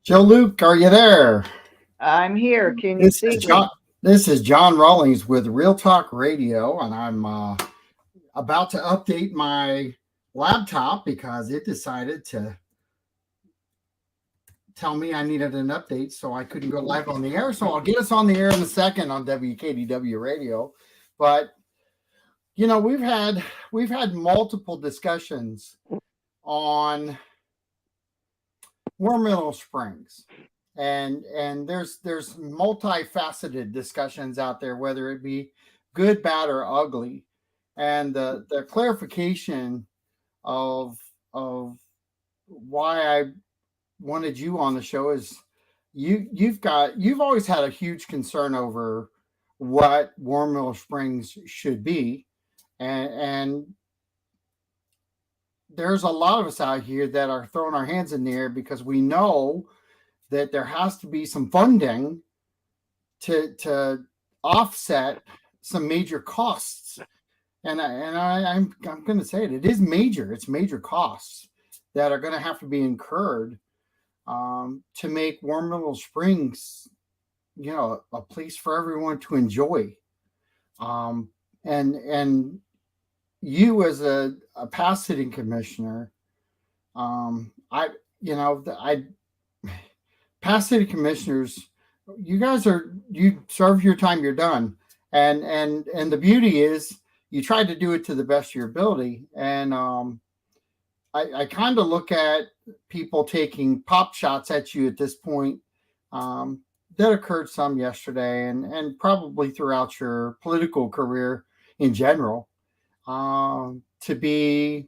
Joe Luke, are you there? I'm here. Can you This see is John. me? This is John Rawlings with Real Talk Radio, and I'm about to update my laptop because it decided to tell me I needed an update, so I couldn't go live on the air. So I'll get us on the air in a second on WKDW Radio. But we've had multiple discussions on Warm Middle Springs, and there's multifaceted discussions out there, whether it be good, bad, or ugly, and the clarification of of why I wanted you on the show is you've always had a huge concern over what Warm Middle Springs should be, and there's a lot of us out here that are throwing our hands in the air because we know that there has to be some funding to offset some major costs. I'm going to say it. It is major. It's major costs that are going to have to be incurred to make Warm Middle Springs, a place for everyone to enjoy. And you as a past sitting commissioner, I past city commissioners, you serve your time, you're done. And the beauty is you try to do it to the best of your ability. And I kind of look at people taking pop shots at you at this point. That occurred some yesterday and probably throughout your political career in general, to be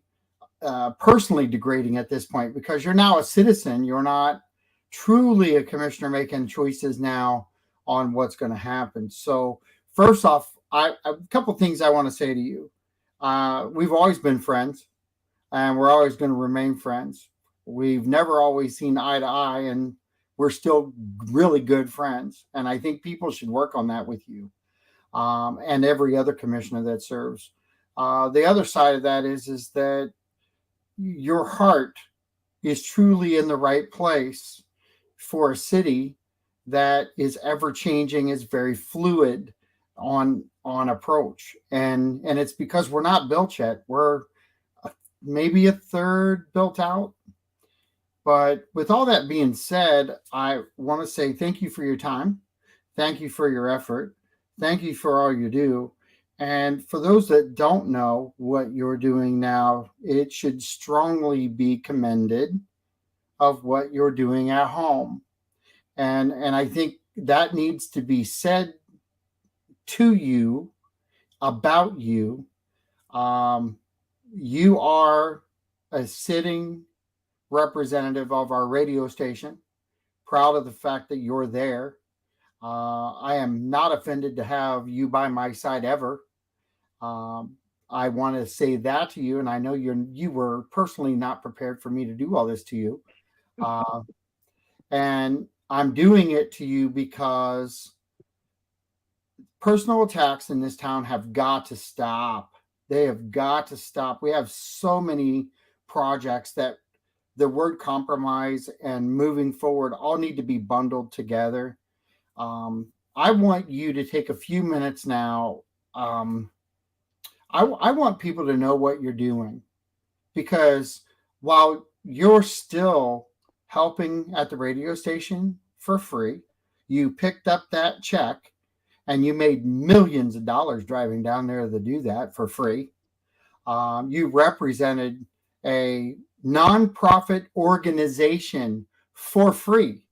personally degrading at this point because you're now a citizen. You're not truly a commissioner making choices now on what's going to happen. So first off, a couple things I want to say to you. We've always been friends, and we're always going to remain friends. We've never always seen eye to eye, and we're still really good friends. And I think people should work on that with you, and every other commissioner that serves. The other side of that is that your heart is truly in the right place for a city that is ever changing, is very fluid on approach, and it's because we're not built yet. We're maybe a third built out. But with all that being said, I want to say thank you for your time, thank you for your effort, thank you for all you do. And for those that don't know what you're doing now, it should strongly be commended of what you're doing at home. And I think that needs to be said to you about you. You are a sitting representative of our radio station, proud of the fact that you're there. I am not offended to have you by my side ever. I want to say that to you, and I know you were personally not prepared for me to do all this to you. Uh, and I'm doing it to you because personal attacks in this town have got to stop. They have got to stop. We have so many projects that the word compromise and moving forward all need to be bundled together. I want you to take a few minutes now. I want people to know what you're doing, because while you're still helping at the radio station for free, you picked up that check and you made millions of dollars driving down there to do that for free. You represented a nonprofit organization for free,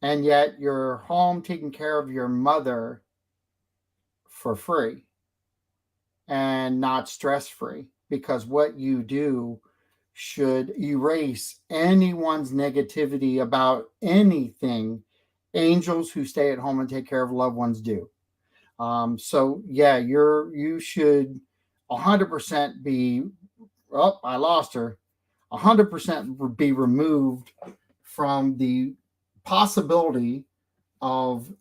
and yet you're home taking care of your mother for free and not stress free, because what you do should erase anyone's negativity about anything angels who stay at home and take care of loved ones do. So yeah, you should 100% be. Oh, I lost her. 100% be removed from the possibility of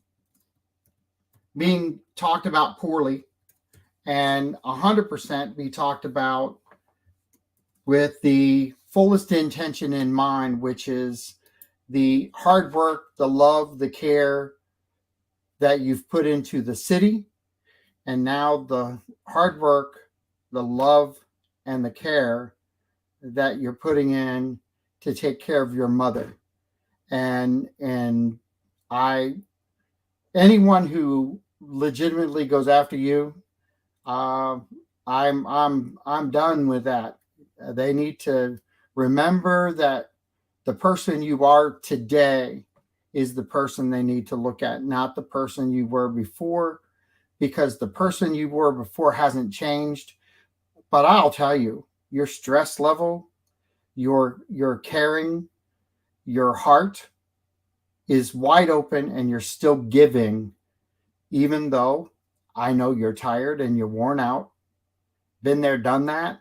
being talked about poorly, and 100% be talked about with the fullest intention in mind, which is the hard work, the love, the care that you've put into the city, and now the hard work, the love, and the care that you're putting in to take care of your mother. And I anyone who legitimately goes after you, uh, I'm done with that. They need to remember that the person you are today is the person they need to look at, not the person you were before, because the person you were before hasn't changed. But I'll tell you, your stress level, your caring, your heart is wide open, and you're still giving, even though I know you're tired and you're worn out. Been there, done that.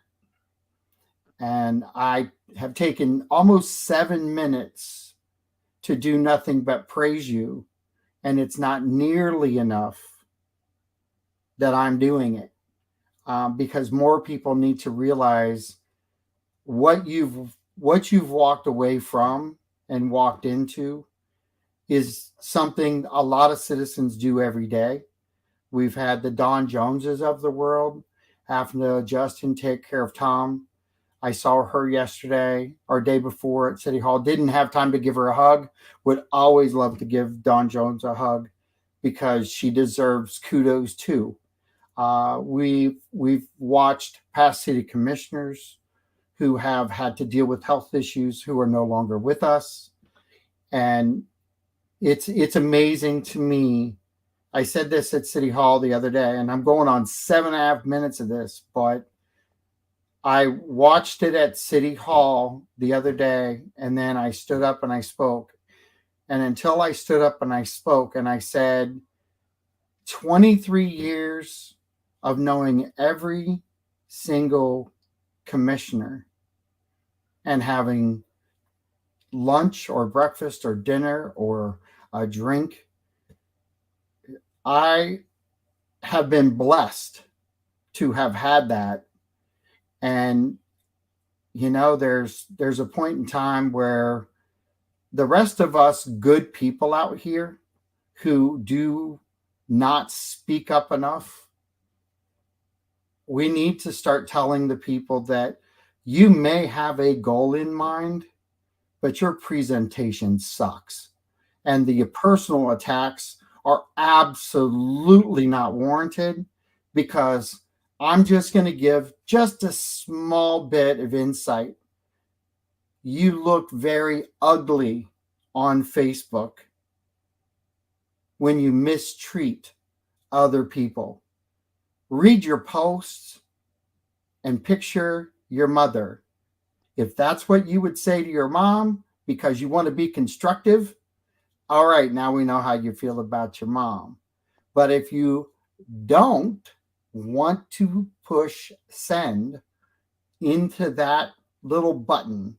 And I have taken almost 7 minutes to do nothing but praise you. And it's not nearly enough that I'm doing it, because more people need to realize what you've walked away from and walked into is something a lot of citizens do every day. We've had the Don Joneses of the world having to adjust and take care of Tom. I saw her yesterday or day before at City Hall. Didn't have time to give her a hug. Would always love to give Don Jones a hug because she deserves kudos too. We've watched past city commissioners who have had to deal with health issues who are no longer with us, and it's amazing to me. I said this at City Hall the other day, and I'm going on 7.5 minutes of this, but I watched it at City Hall the other day, and then I stood up and I spoke. And until I stood up and I spoke and I said, 23 years of knowing every single commissioner and having lunch or breakfast or dinner or a drink, I have been blessed to have had that. And there's a point in time where the rest of us good people out here who do not speak up enough, we need to start telling the people that you may have a goal in mind, but your presentation sucks. And the personal attacks are absolutely not warranted, because I'm just going to give just a small bit of insight. You look very ugly on Facebook when you mistreat other people. Read your posts and picture your mother. If that's what you would say to your mom because you want to be constructive, all right, now we know how you feel about your mom. But if you don't want to push send into that little button,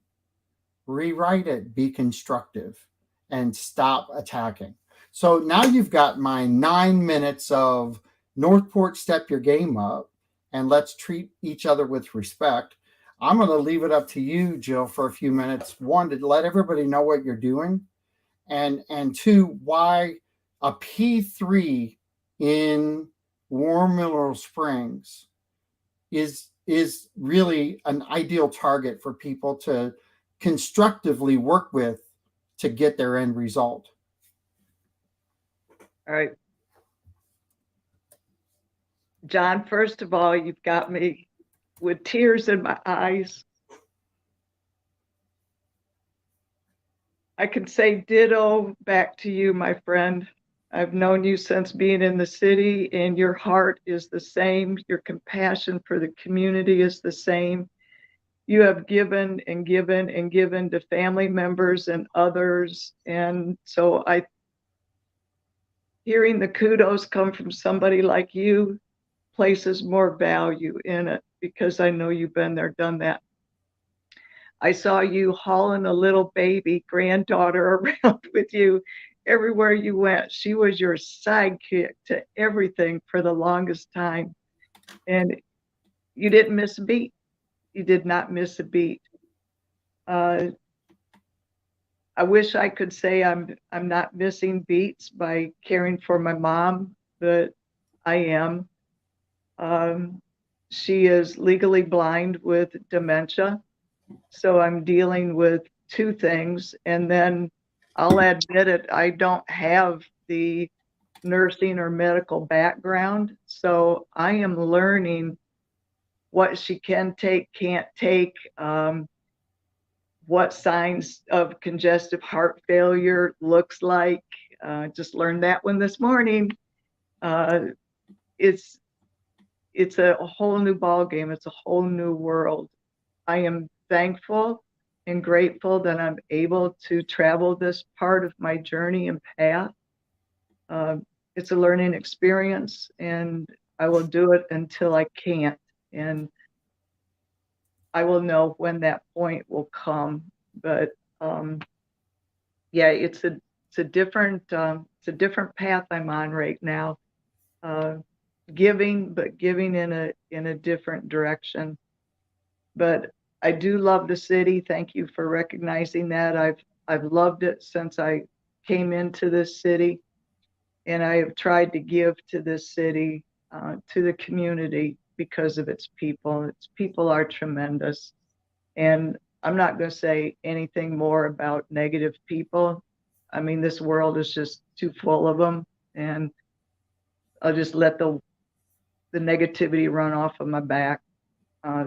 rewrite it, be constructive, and stop attacking. So now you've got my 9 minutes of Northport, step your game up, and let's treat each other with respect. I'm going to leave it up to you, Jill, for a few minutes. One, to let everybody know what you're doing, and two, why a P3 in Warm Mineral Springs is really an ideal target for people to constructively work with to get their end result. All right. John, first of all, you've got me with tears in my eyes. I can say ditto back to you, my friend. I've known you since being in the city, and your heart is the same. Your compassion for the community is the same. You have given and given and given to family members and others. And so hearing the kudos come from somebody like you places more value in it, because I know you've been there, done that. I saw you hauling a little baby granddaughter around with you everywhere you went. She was your sidekick to everything for the longest time. And you didn't miss a beat. You did not miss a beat. Uh, I wish I could say I'm not missing beats by caring for my mom, but I am. Um, she is legally blind with dementia, so I'm dealing with two things. And then I'll admit it, I don't have the nursing or medical background, so I am learning what she can take, can't take, what signs of congestive heart failure looks like. Just learned that one this morning. Uh, it's it's a whole new ball game. It's a whole new world. I am thankful and grateful that I'm able to travel this part of my journey and path. Uh, it's a learning experience, and I will do it until I can't. And I will know when that point will come. But um, yeah, it's a different path I'm on right now. Uh, giving, but giving in a different direction. But I do love the city. Thank you for recognizing that. I've loved it since I came into this city, and I have tried to give to this city, to the community because of its people. Its people are tremendous. And I'm not going to say anything more about negative people. I mean, this world is just too full of them, and I'll just let the negativity run off of my back. Uh,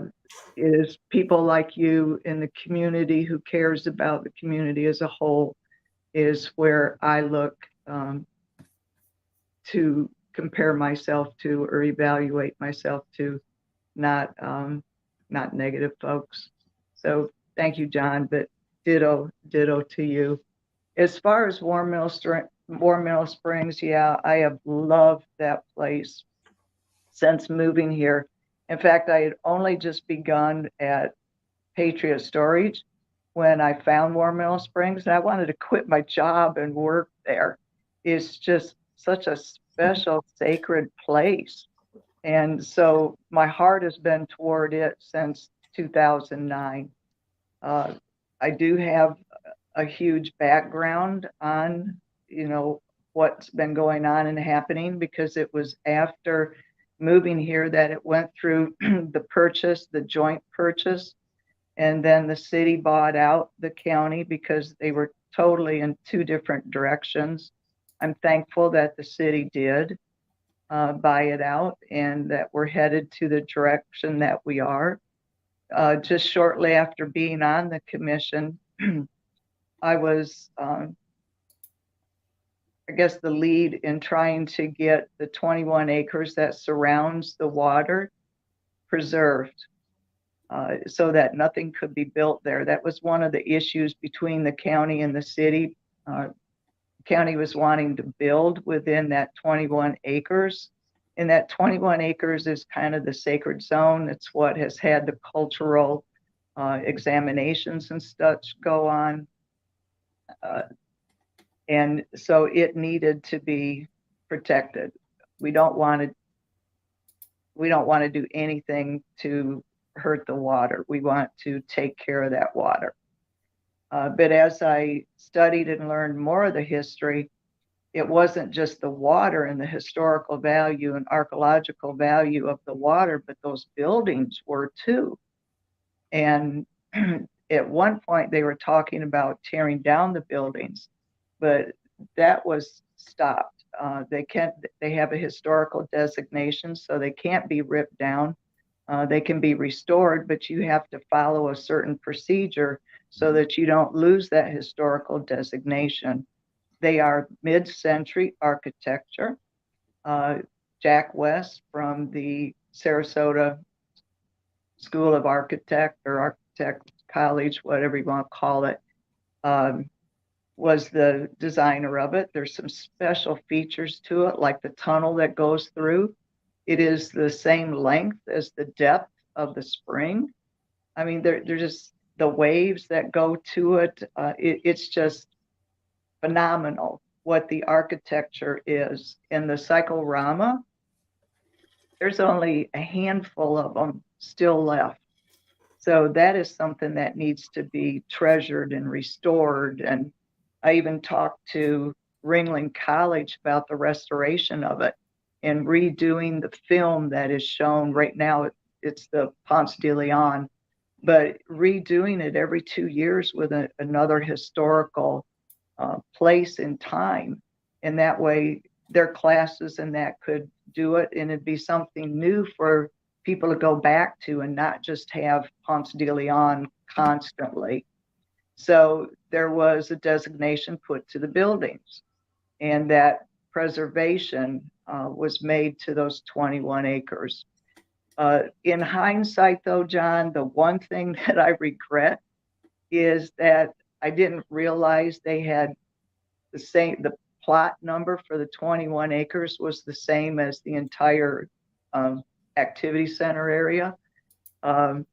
it is people like you in the community who cares about the community as a whole is where I look, to compare myself to or evaluate myself to, not not negative folks. So thank you, John, but ditto to you. As far as War Mill Springs, yeah, I have loved that place since moving here. In fact, I had only just begun at Patriot Storage when I found War Mill Springs, and I wanted to quit my job and work there. It's just such a special, sacred place. And so my heart has been toward it since 2009. Uh, I do have a huge background on, you know, what's been going on and happening, because it was after moving here that it went through the purchase, the joint purchase, and then the city bought out the county because they were totally in two different directions. I'm thankful that the city did buy it out and that we're headed to the direction that we are. Just shortly after being on the commission, I was, I guess, the lead in trying to get the 21 acres that surrounds the water preserved, so that nothing could be built there. That was one of the issues between the county and the city. County was wanting to build within that 21 acres. And that 21 acres is kind of the sacred zone. It's what has had the cultural examinations and such go on. And so it needed to be protected. We don't want to do anything to hurt the water. We want to take care of that water. But as I studied and learned more of the history, it wasn't just the water and the historical value and archaeological value of the water, but those buildings were too. And at one point they were talking about tearing down the buildings, but that was stopped. They have a historical designation, so they can't be ripped down. They can be restored, but you have to follow a certain procedure so that you don't lose that historical designation. They are mid-century architecture. Jack West from the Sarasota School of Architect or Architect College, whatever you want to call it, was the designer of it. There's some special features to it, like the tunnel that goes through. It is the same length as the depth of the spring. I mean, they're just the waves that go to it. It's just phenomenal what the architecture is. In the cyclorama, there's only a handful of them still left. So that is something that needs to be treasured and restored. And I even talked to Ringling College about the restoration of it and redoing the film that is shown right now. It's the Ponce de Leon, but redoing it every 2 years with another historical place and time. And that way their classes and that could do it, and it'd be something new for people to go back to and not just have Ponce de Leon constantly. So there was a designation put to the buildings, and that preservation was made to those 21 acres. In hindsight, though, John, the one thing that I regret is that I didn't realize they had the plot number for the 21 acres was the same as the entire activity center area. I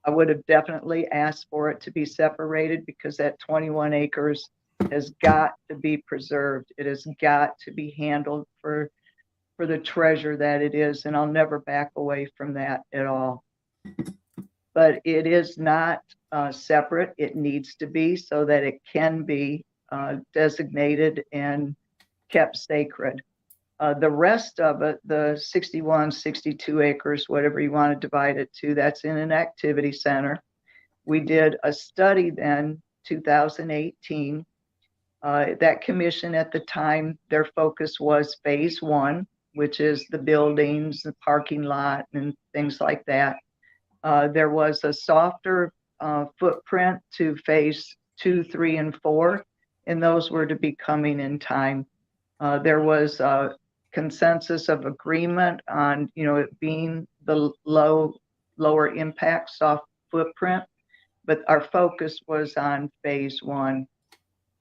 would have definitely asked for it to be separated, because that 21 acres has got to be preserved. It has got to be handled for the treasure that it is, and I'll never back away from that at all. But it is not separate. It needs to be, so that it can be designated and kept sacred. The rest of it, the 61, 62 acres, whatever you want to divide it to, that's in an activity center. We did a study then, 2018. That commission at the time, their focus was phase one, which is the buildings, the parking lot, and things like that. There was a softer footprint to phase 2, 3, and 4, and those were to be coming in time. There was a consensus of agreement on, it being the lower impact soft footprint, but our focus was on phase one.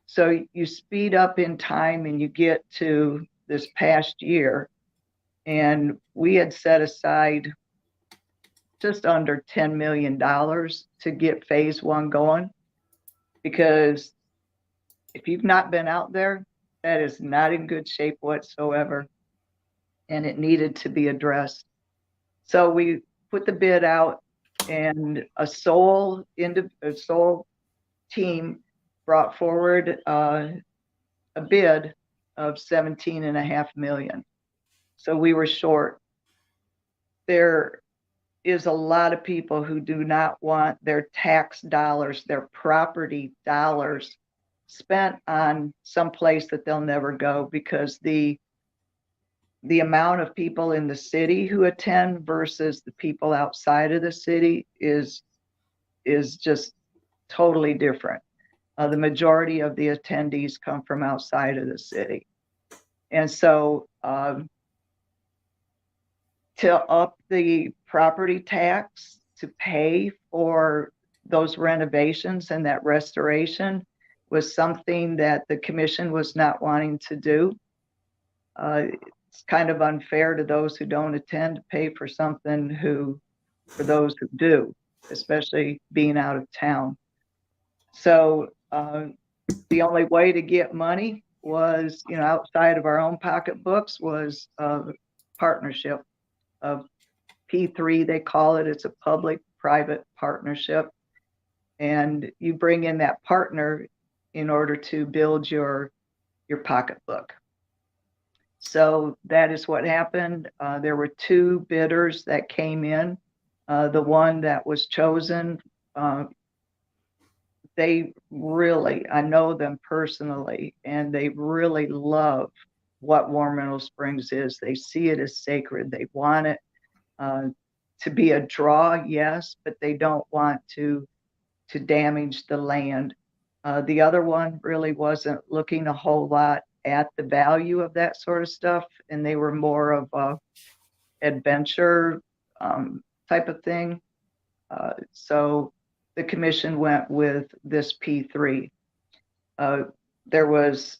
So you speed up in time and you get to this past year, and we had set aside just under $10 million to get phase one going, because if you've not been out there, that is not in good shape whatsoever, and it needed to be addressed. So we put the bid out, and a sole team brought forward a bid of $17.5 million. So we were short. There is a lot of people who do not want their tax dollars, their property dollars, spent on some place that they'll never go, because the amount of people in the city who attend versus the people outside of the city is just totally different. The majority of the attendees come from outside of the city. And so to up the property tax to pay for those renovations and that restoration was something that the commission was not wanting to do. It's kind of unfair to those who don't attend to pay for something for those who do, especially being out of town. So the only way to get money was, outside of our own pocketbooks, was a partnership of P3, they call it. It's a public-private partnership. And you bring in that partner in order to build your pocketbook. So that is what happened. There were 2 bidders that came in. The one that was chosen, they really, I know them personally, and they really love what Warm Meadow Springs is. They see it as sacred. They want it to be a draw, yes, but they don't want to damage the land. The other one really wasn't looking a whole lot at the value of that sort of stuff, and they were more of a adventure type of thing. So the commission went with this P3. There was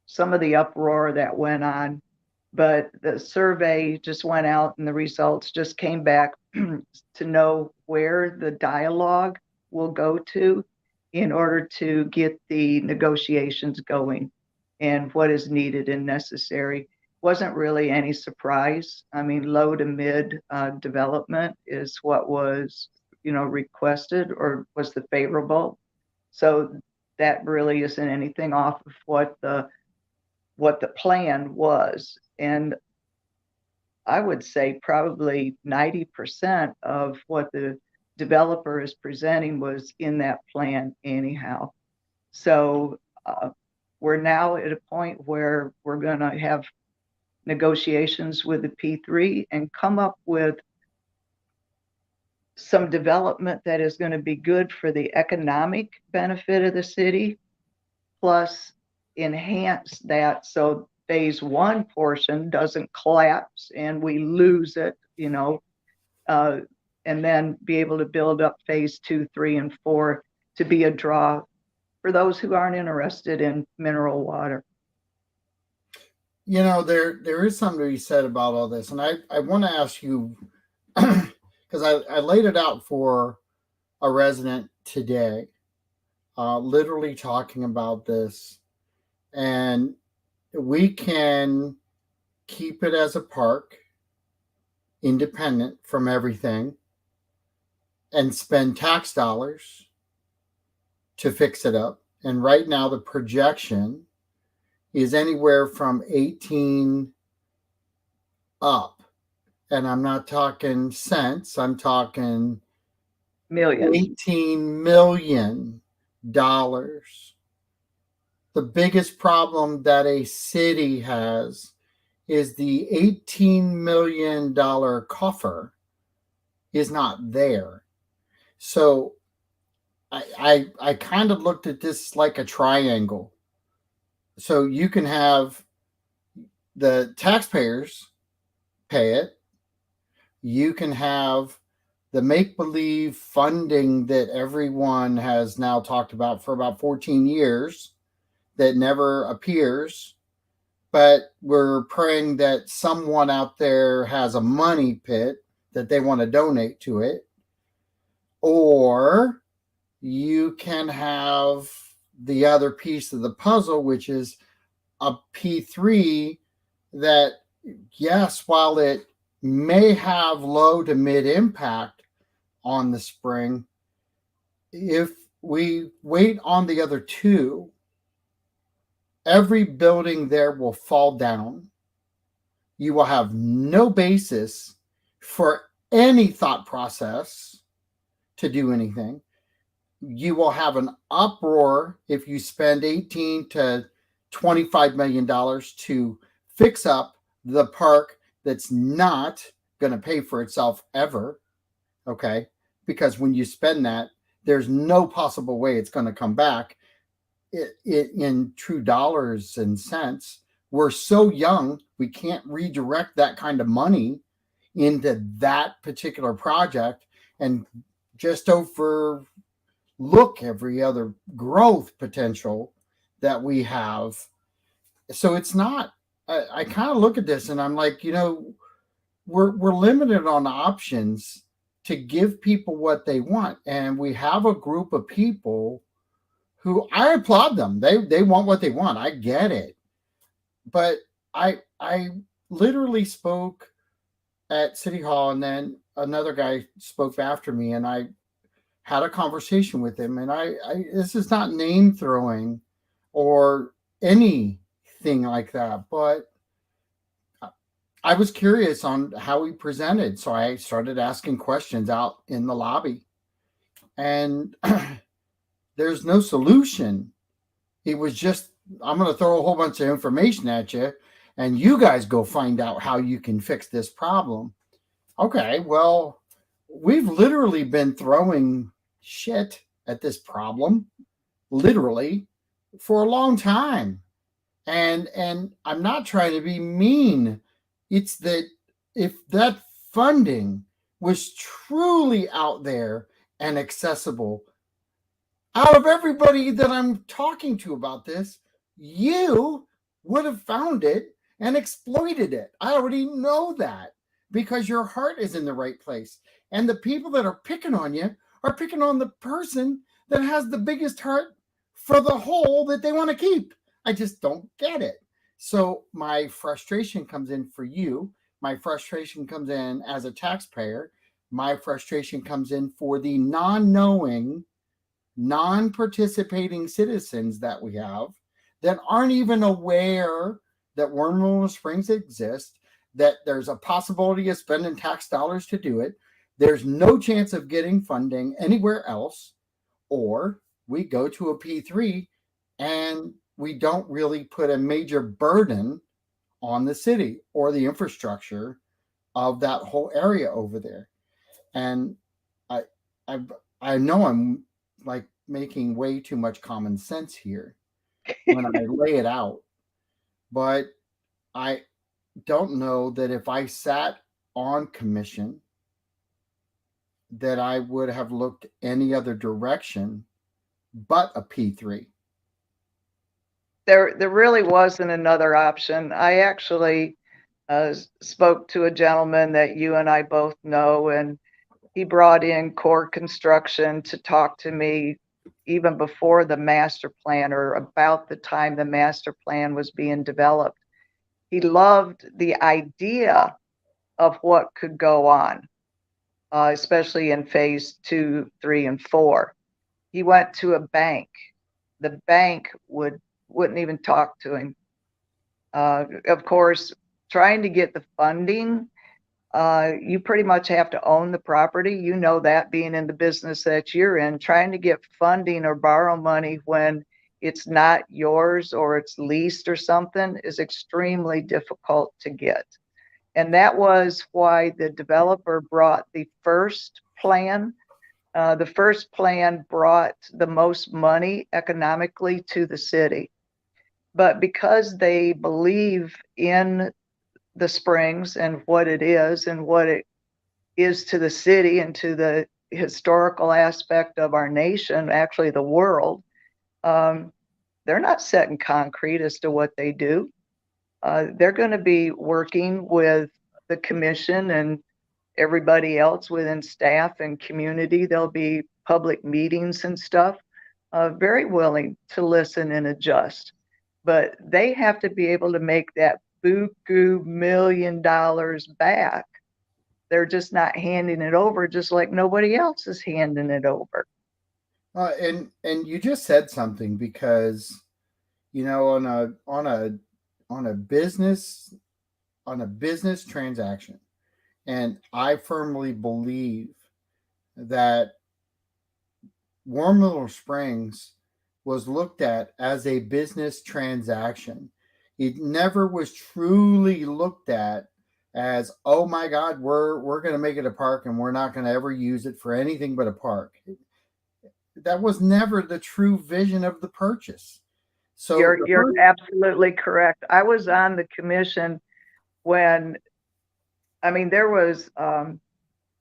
some of the uproar that went on, but the survey just went out and the results just came back to know where the dialogue will go to in order to get the negotiations going and what is needed and necessary. wasn't really any surprise. I mean, low to mid development is what was, requested or was the favorable. So that really isn't anything off of what the plan was. And I would say probably 90% of what the developer is presenting was in that plan anyhow. So we're now at a point where we're going to have negotiations with the P3 and come up with some development that is going to be good for the economic benefit of the city, plus enhance that so phase one portion doesn't collapse and we lose it, and then be able to build up phase 2, 3, and 4 to be a draw for those who aren't interested in mineral water. There is something to be said about all this, and I want to ask you because I laid it out for a resident today, literally talking about this, and we can keep it as a park, independent from everything, and spend tax dollars to fix it up. And right now, the projection is anywhere from 18 up. And I'm not talking cents, I'm talking million. $18 million. The biggest problem that a city has is the $18 million coffer is not there. So I kind of looked at this like a triangle. So you can have the taxpayers pay it. You can have the make-believe funding that everyone has now talked about for about 14 years that never appears, but we're praying that someone out there has a money pit that they want to donate to it. Or you can have the other piece of the puzzle, which is a P3 that, yes, while it may have low to mid impact on the spring, if we wait on the other two, every building there will fall down. You will have no basis for any thought process to do anything. You will have an uproar if you spend $18 to $25 million to fix up the park that's not going to pay for itself ever. Okay. Because when you spend that, there's no possible way it's going to come back in true dollars and cents. We're so young, we can't redirect that kind of money into that particular project and just overlook every other growth potential that we have. So it's not, I kind of look at this and I'm like, we're limited on options to give people what they want. And we have a group of people who I applaud them. They want what they want. I get it. But I literally spoke at City Hall, and then another guy spoke after me, and I had a conversation with him. And I this is not name throwing or anything like that, but I was curious on how he presented. So I started asking questions out in the lobby, and there's no solution. It was just, I'm going to throw a whole bunch of information at you and you guys go find out how you can fix this problem. Okay, well, we've literally been throwing shit at this problem, literally, for a long time. And I'm not trying to be mean. It's that if that funding was truly out there and accessible, out of everybody that I'm talking to about this, you would have found it and exploited it. I already know that because your heart is in the right place. And the people that are picking on you are picking on the person that has the biggest heart for the whole that they want to keep. I just don't get it. So my frustration comes in for you. My frustration comes in as a taxpayer. My frustration comes in for the non-knowing, non-participating citizens that we have that aren't even aware that Warm Mineral Springs exists, that there's a possibility of spending tax dollars to do it. There's no chance of getting funding anywhere else, or we go to a P3 and we don't really put a major burden on the city or the infrastructure of that whole area over there. And I I I know I'm like making way too much common sense here when I lay it out, but I don't know that if I sat on commission that I would have looked any other direction but a P3. There really wasn't another option. I actually spoke to a gentleman that you and I both know, and he brought in Core Construction to talk to me even before the master plan, or about the time the master plan was being developed. He loved the idea of what could go on, especially in phase 2, 3, and 4. He went to a bank. The bank wouldn't even talk to him. Of course, trying to get the funding, you pretty much have to own the property. You know that, being in the business that you're in. Trying to get funding or borrow money when it's not yours or it's leased or something is extremely difficult to get. And that was why the developer brought the first plan. The first plan brought the most money economically to the city. But because they believe in the Springs and what it is to the city and to the historical aspect of our nation, actually the world, they're not set in concrete as to what they do. They're going to be working with the commission and everybody else within staff and community. There'll be public meetings and stuff, very willing to listen and adjust. But they have to be able to make that buku $1 million back. They're just not handing it over, just like nobody else is handing it over. And you just said something, because on a business transaction, and I firmly believe that Warm Mineral Springs was looked at as a business transaction. It never was truly looked at as, oh my God, we're going to make it a park and we're not going to ever use it for anything but a park. That was never the true vision of the purchase. So you're absolutely correct. I was on the commission when, there was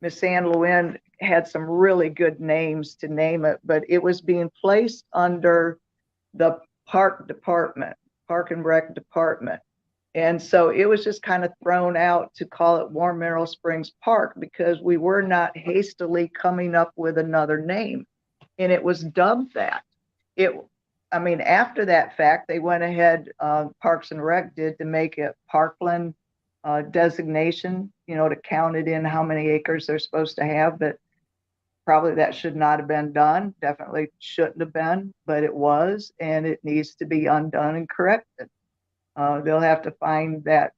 Miss Ann Lewin had some really good names to name it, but it was being placed under the park department, park and rec department. And so it was just kind of thrown out to call it Warm Mineral Springs Park, because we were not hastily coming up with another name. And it was dubbed that. After that fact, they went ahead, Parks and Rec did, to make it Parkland designation, to count it in how many acres they're supposed to have. But probably that should not have been done. Definitely shouldn't have been, but it was, and it needs to be undone and corrected. They'll have to find that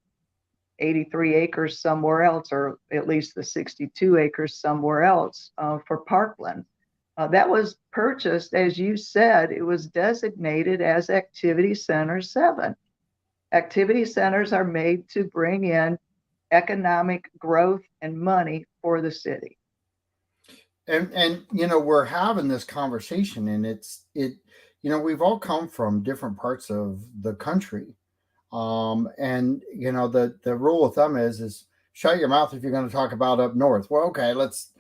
83 acres somewhere else, or at least the 62 acres somewhere else for Parkland. That was purchased, as you said, it was designated as Activity Center 7. Activity centers are made to bring in economic growth and money for the city. And we're having this conversation, and we've all come from different parts of the country. And the rule of thumb is shut your mouth if you're going to talk about up north. Well, okay, let's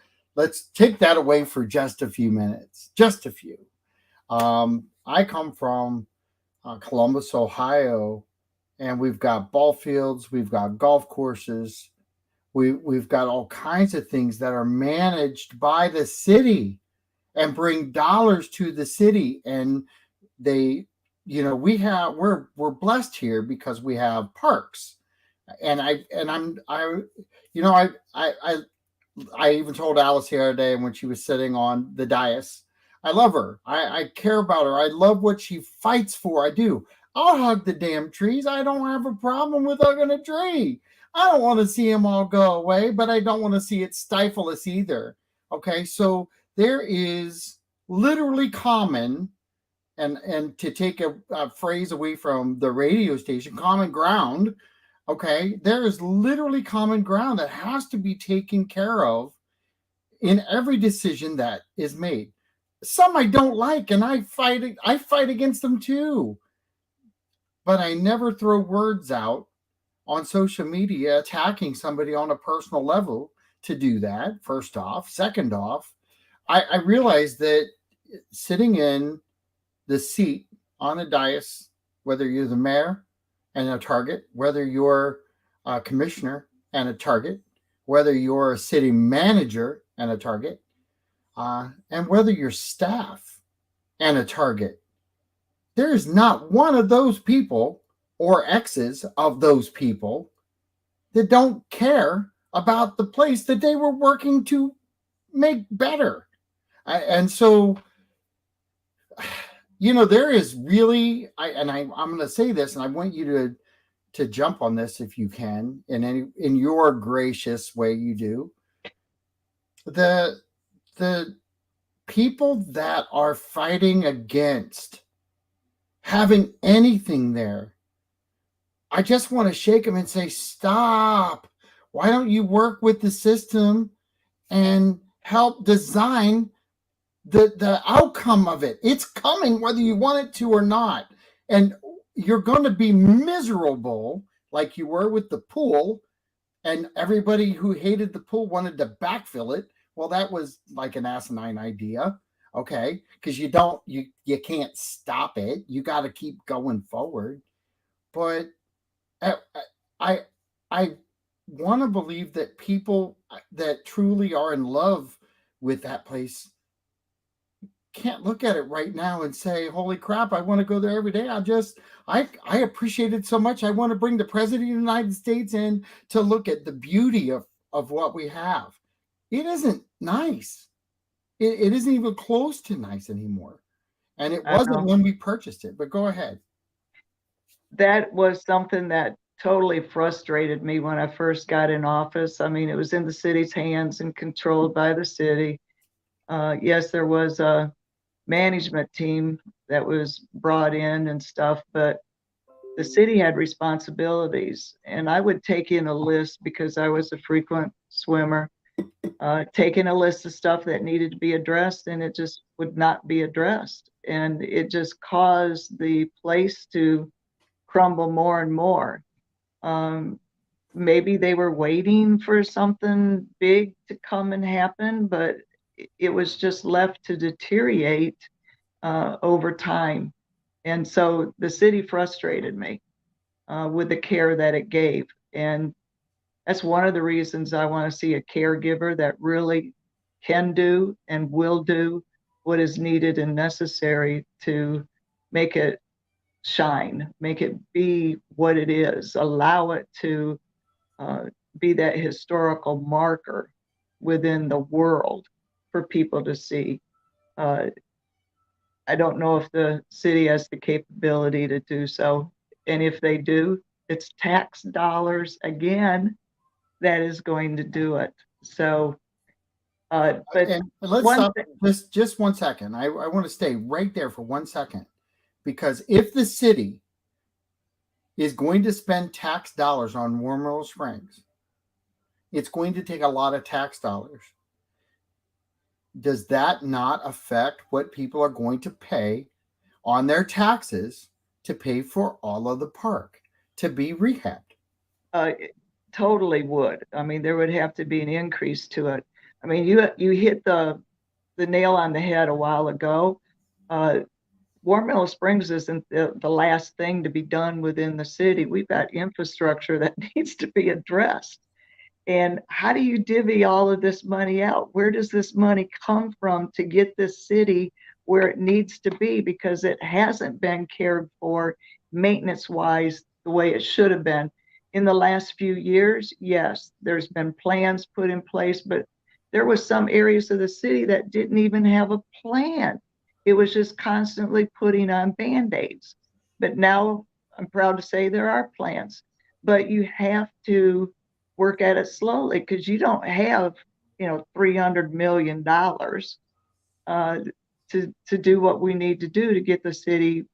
take that away for just a few minutes, just a few. I come from Columbus, Ohio, and we've got ball fields, we've got golf courses, we've got all kinds of things that are managed by the city and bring dollars to the city, and they we're blessed here because we have parks, and you know, I even told Alice the other day when she was sitting on the dais, I love her. I care about her. I love what she fights for. I do. I'll hug the damn trees. I don't have a problem with hugging a tree. I don't want to see them all go away, but I don't want to see it stifle us either. Okay, so there is literally common, and to take a phrase away from the radio station, common ground. Okay, there is literally common ground that has to be taken care of in every decision that is made. Some I don't like, and I fight against them too. But I never throw words out on social media attacking somebody on a personal level to do that. First off, second off, I realize that sitting in the seat on a dais, whether you're the mayor and a target, whether you're a commissioner and a target, whether you're a city manager and a target, and whether you're staff and a target, there is not one of those people or exes of those people that don't care about the place that they were working to make better. And so, there is really, I'm going to say this, and I want you to jump on this if you can, in your gracious way you do. The people that are fighting against having anything there, I just want to shake them and say, stop. Why don't you work with the system and help design the outcome of it? It's coming whether you want it to or not. And you're going to be miserable like you were with the pool, and everybody who hated the pool wanted to backfill it. Well, that was like an asinine idea, okay? Because you can't stop it. You got to keep going forward. But I want to believe that people that truly are in love with that place can't look at it right now and say, holy crap, I want to go there every day. I appreciate it so much. I want to bring the president of the United States in to look at the beauty of what we have. It isn't nice. It isn't even close to nice anymore. And it wasn't when we purchased it, but go ahead. That was something that totally frustrated me when I first got in office. I mean, it was in the city's hands and controlled by the city. Yes, there was a management team that was brought in and stuff, but the city had responsibilities. And I would take in a list because I was a frequent swimmer, taking a list of stuff that needed to be addressed, and it just would not be addressed. And it just caused the place to crumble more and more. Maybe they were waiting for something big to come and happen, but it was just left to deteriorate over time. And so the city frustrated me with the care that it gave. And that's one of the reasons I want to see a caregiver that really can do and will do what is needed and necessary to make it shine, make it be what it is, allow it to be that historical marker within the world for people to see. I don't know if the city has the capability to do so. And if they do, it's tax dollars again that is going to do it. So, but and let's stop just 1 second. I want to stay right there for 1 second, because if the city is going to spend tax dollars on Warm Rose Springs, it's going to take a lot of tax dollars. Does that not affect what people are going to pay on their taxes to pay for all of the park to be rehabbed? It totally would. I mean, there would have to be an increase to it. I mean, you hit the nail on the head a while ago. Warm Meadow Springs isn't the last thing to be done within the city. We've got infrastructure that needs to be addressed. And how do you divvy all of this money out? Where does this money come from to get this city where it needs to be because it hasn't been cared for maintenance wise the way it should have been. In the last few years, yes, there's been plans put in place, but there was some areas of the city that didn't even have a plan. It was just constantly putting on band-aids. But now I'm proud to say there are plans, but you have to work at it slowly because you don't have, $300 million to do what we need to do to get the city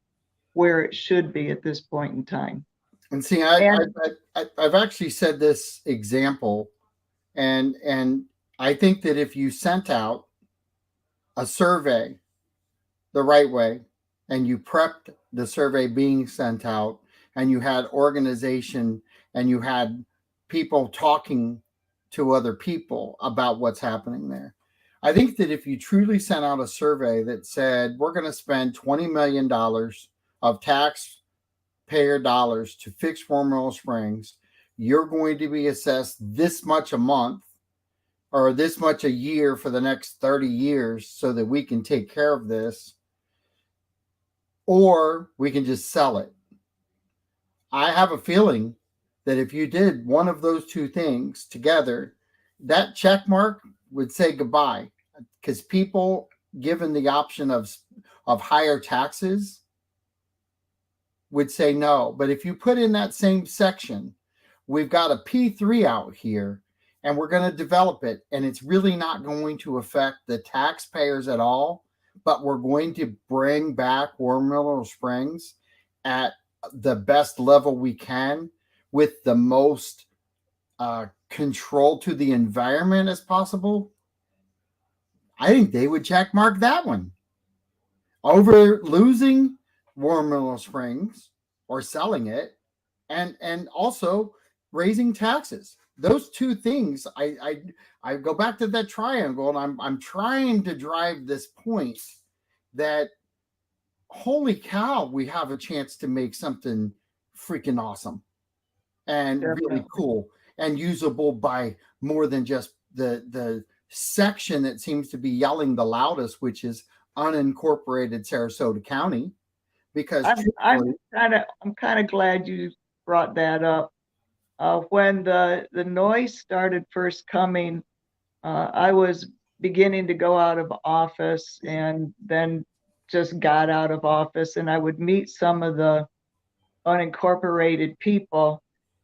where it should be at this point in time. And see, And I've actually said this example, and I think that if you sent out a survey the right way, and you prepped the survey being sent out, and you had organization, and you had people talking to other people about what's happening there. I think that if you truly sent out a survey that said, we're going to spend $20 million of taxpayer dollars to fix War Memorial Springs, you're going to be assessed this much a month or this much a year for the next 30 years so that we can take care of this, or we can just sell it. I have a feeling that if you did one of those two things together, that check mark would say goodbye, because people given the option of higher taxes would say no. But if you put in that same section, we've got a P3 out here and we're going to develop it, and it's really not going to affect the taxpayers at all, but we're going to bring back War Memorial Springs at the best level we can with the most control to the environment as possible, I think they would check mark that one over losing War Memorial Springs or selling it, and also raising taxes. Those two things, I go back to that triangle, and I'm trying to drive this point that holy cow, we have a chance to make something freaking awesome and really cool and usable by more than just the section that seems to be yelling the loudest, which is unincorporated Sarasota County. Because I'm kind of glad you brought that up. When the noise started first coming, I was beginning to go out of office, and then just got out of office, and I would meet some of the unincorporated people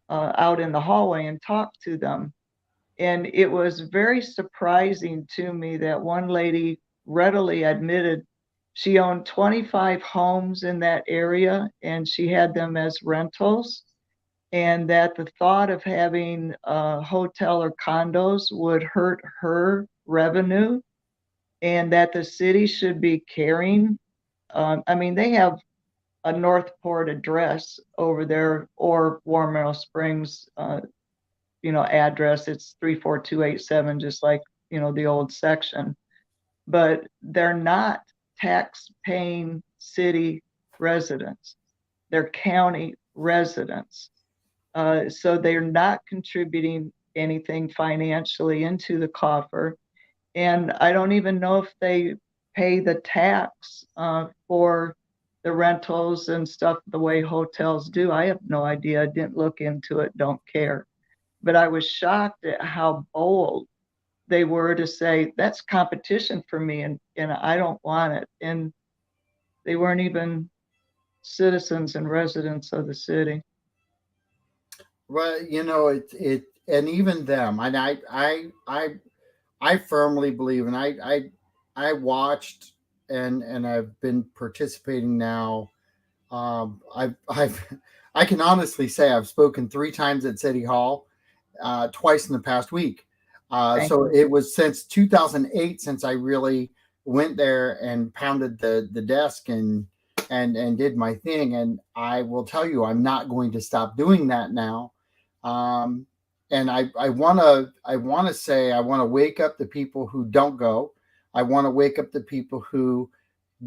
out in the hallway and talk to them. And it was very surprising to me that one lady readily admitted she owned 25 homes in that area and she had them as rentals, and that the thought of having a hotel or condos would hurt her revenue, and that the city should be caring. They have a Northport address over there, or War Memorial Springs, address. It's 34287, just like, the old section. But they're not tax-paying city residents. They're county residents. So they're not contributing anything financially into the coffer. And I don't even know if they pay the tax for the rentals and stuff the way hotels do. I have no idea. I didn't look into it, don't care. But I was shocked at how bold they were to say, that's competition for me, and I don't want it. And they weren't even citizens and residents of the city. Well, it and even them, and I firmly believe, and I watched and I've been participating now. I can honestly say I've spoken 3 times at City Hall, twice in the past week. So it was since 2008 since I really went there and pounded the desk and did my thing. And I will tell you, I'm not going to stop doing that now. And I want to say, I want to wake up the people who don't go. I want to wake up the people who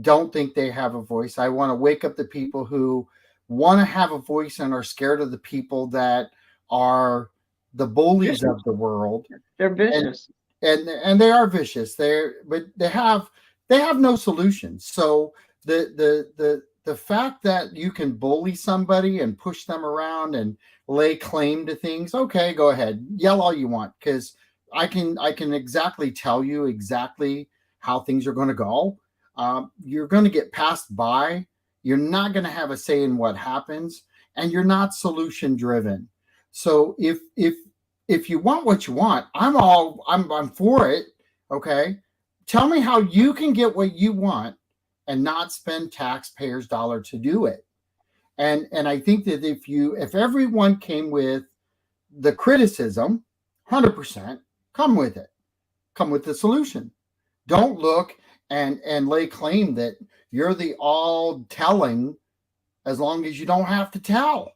don't think they have a voice. I want to wake up the people who want to have a voice and are scared of the people that are the bullies of the world. They're vicious. And they are vicious. But they have they have no solutions. So the fact that you can bully somebody and push them around and lay claim to things, okay, go ahead, yell all you want, because I can exactly tell you exactly how things are going to go. You're going to get passed by. You're not going to have a say in what happens, and you're not solution driven. So if you want what you want, I'm for it. Okay, tell me how you can get what you want and not spend taxpayers' dollar to do it. And I think that if everyone came with the criticism, 100%, come with it. Come with the solution. Don't look and lay claim that you're the all telling, as long as you don't have to tell.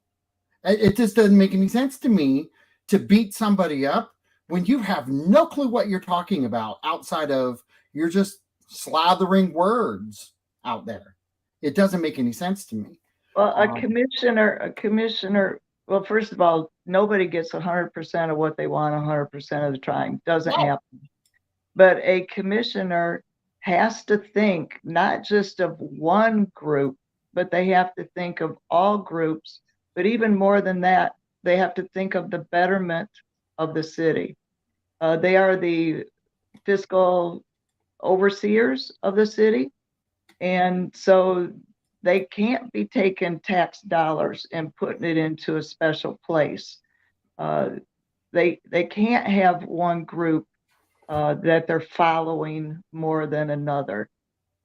It just doesn't make any sense to me to beat somebody up when you have no clue what you're talking about, outside of you're just slathering words out there. It doesn't make any sense to me. Well, a commissioner, well, first of all, nobody gets 100% of what they want 100% of the time. Doesn't happen. But a commissioner has to think not just of one group, but they have to think of all groups. But even more than that, they have to think of the betterment of the city. They are the fiscal overseers of the city. And so they can't be taking tax dollars and putting it into a special place. They can't have one group that they're following more than another.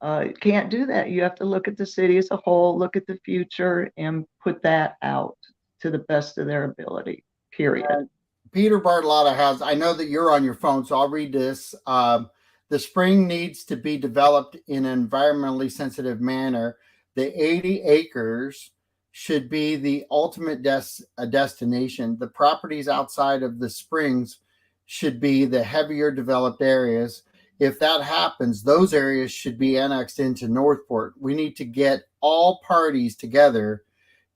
Can't do that. You have to look at the city as a whole, look at the future, and put that out to the best of their ability, period. Peter Bartolotta has, I know that you're on your phone, so I'll read this. The spring needs to be developed in an environmentally sensitive manner. The 80 acres should be the ultimate destination. The properties outside of the springs should be the heavier developed areas. If that happens, those areas should be annexed into Northport. We need to get all parties together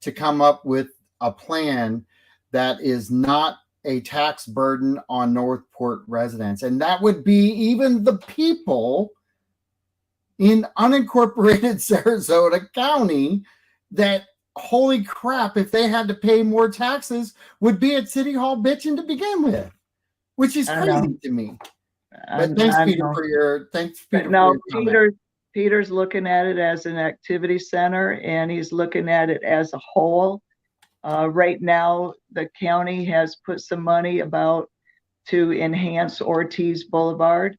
to come up with a plan that is not a tax burden on Northport residents. And that would be even the people in unincorporated Sarasota County that, holy crap, if they had to pay more taxes, would be at City Hall bitching to begin with, which is crazy to me. But thanks, Peter, for your comment. Peter's looking at it as an activity center, and he's looking at it as a whole. Right now, the county has put some money about to enhance Ortiz Boulevard.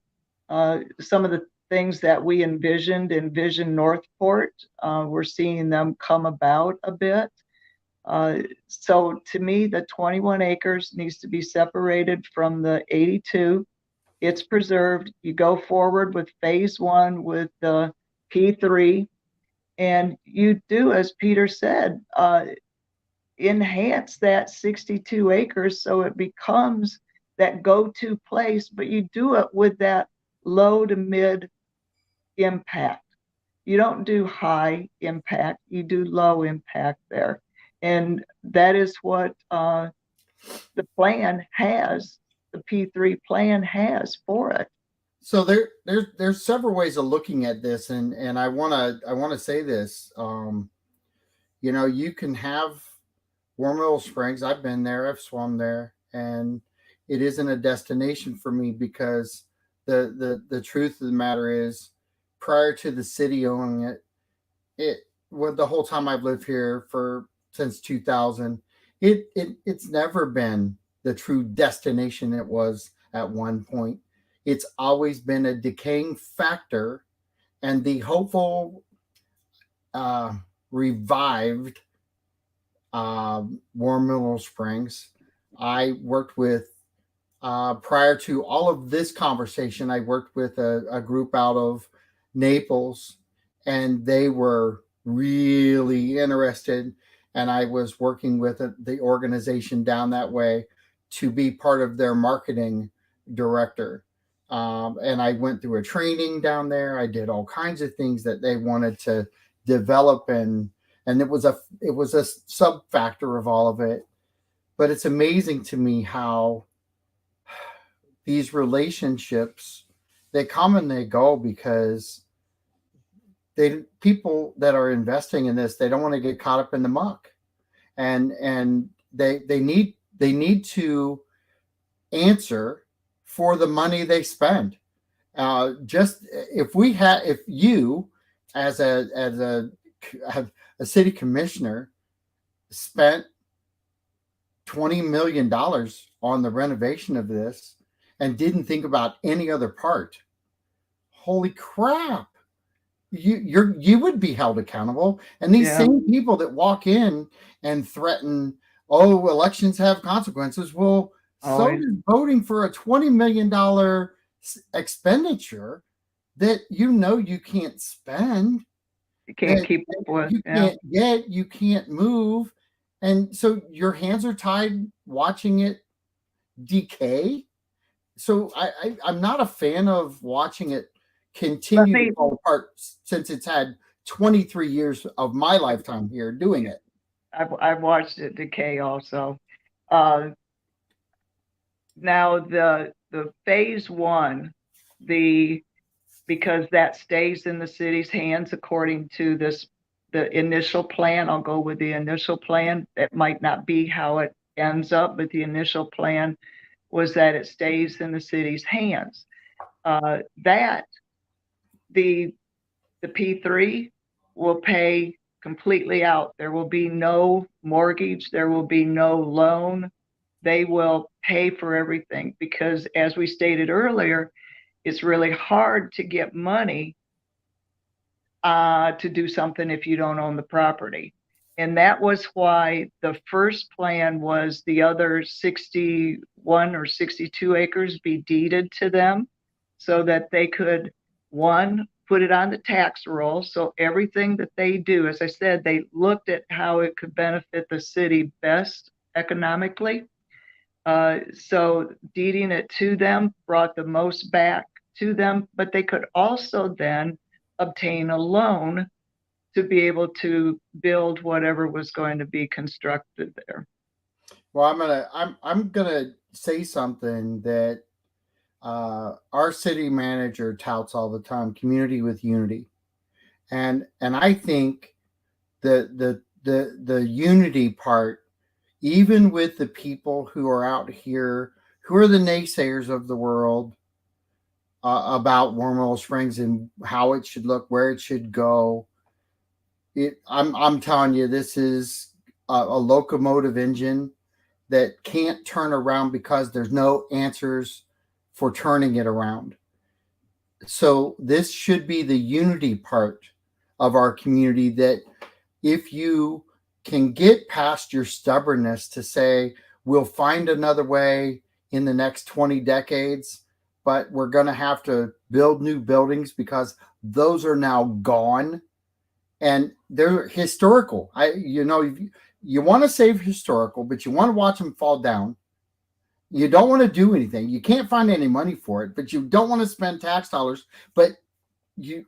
Some of the things that we envision Northport, we're seeing them come about a bit. So to me, the 21 acres needs to be separated from the 82. It's preserved. You go forward with phase one with the P3, and you do, as Peter said, enhance that 62 acres so it becomes that go-to place, but you do it with that low to mid impact. You don't do high impact, you do low impact there. And that is what the plan has, the P3 plan has for it. So there's several ways of looking at this, and I wanna say this. You can have Warm Middle Springs. I've been there, I've swum there, and it isn't a destination for me because the truth of the matter is, prior to the city owning the whole time I've lived here since 2000, it's never been the true destination it was at one point. It's always been a decaying factor, and the hopeful revived Warm Middle Springs. I worked with, prior to all of this conversation, I worked with a group out of Naples, and they were really interested. And I was working with the organization down that way to be part of their marketing director. And I went through a training down there. I did all kinds of things that they wanted to develop, and it was a sub factor of all of it. But it's amazing to me how these relationships, they come and they go because people that are investing in this, they don't want to get caught up in the muck, and they need to answer for the money they spend. Just if you as a city commissioner spent $20 million on the renovation of this and didn't think about any other part, holy crap! You would be held accountable. And these same people that walk in and threaten, oh, elections have consequences. Well, so does voting for a $20 million expenditure that you can't spend. You can't keep up with. You can't get, you can't move. And so your hands are tied watching it decay. So I'm not a fan of watching it continue to fall apart since it's had 23 years of my lifetime here doing it. I've watched it decay also. Now the phase one, because that stays in the city's hands according to the initial plan. I'll go with the initial plan. It might not be how it ends up, but the initial plan was that it stays in the city's hands. That the P3 will pay completely out. There will be no mortgage. There will be no loan. They will pay for everything because, as we stated earlier, it's really hard to get money to do something if you don't own the property. And that was why the first plan was the other 61 or 62 acres be deeded to them so that they could, one, put it on the tax roll. So everything that they do, as I said, they looked at how it could benefit the city best economically. So deeding it to them brought the most back to them, but they could also then obtain a loan to be able to build whatever was going to be constructed there. Well, I'm gonna say something that our city manager touts all the time: community with unity, and I think the unity part, even with the people who are out here who are the naysayers of the world about Wormhole Springs and how it should look, where it should go. I'm telling you, this is a locomotive engine that can't turn around because there's no answers for turning it around. So this should be the unity part of our community, that if you can get past your stubbornness to say, we'll find another way in the next 20 decades, but we're going to have to build new buildings because those are now gone. And they're historical. You want to save historical, but you want to watch them fall down. You don't want to do anything. You can't find any money for it, but you don't want to spend tax dollars. But you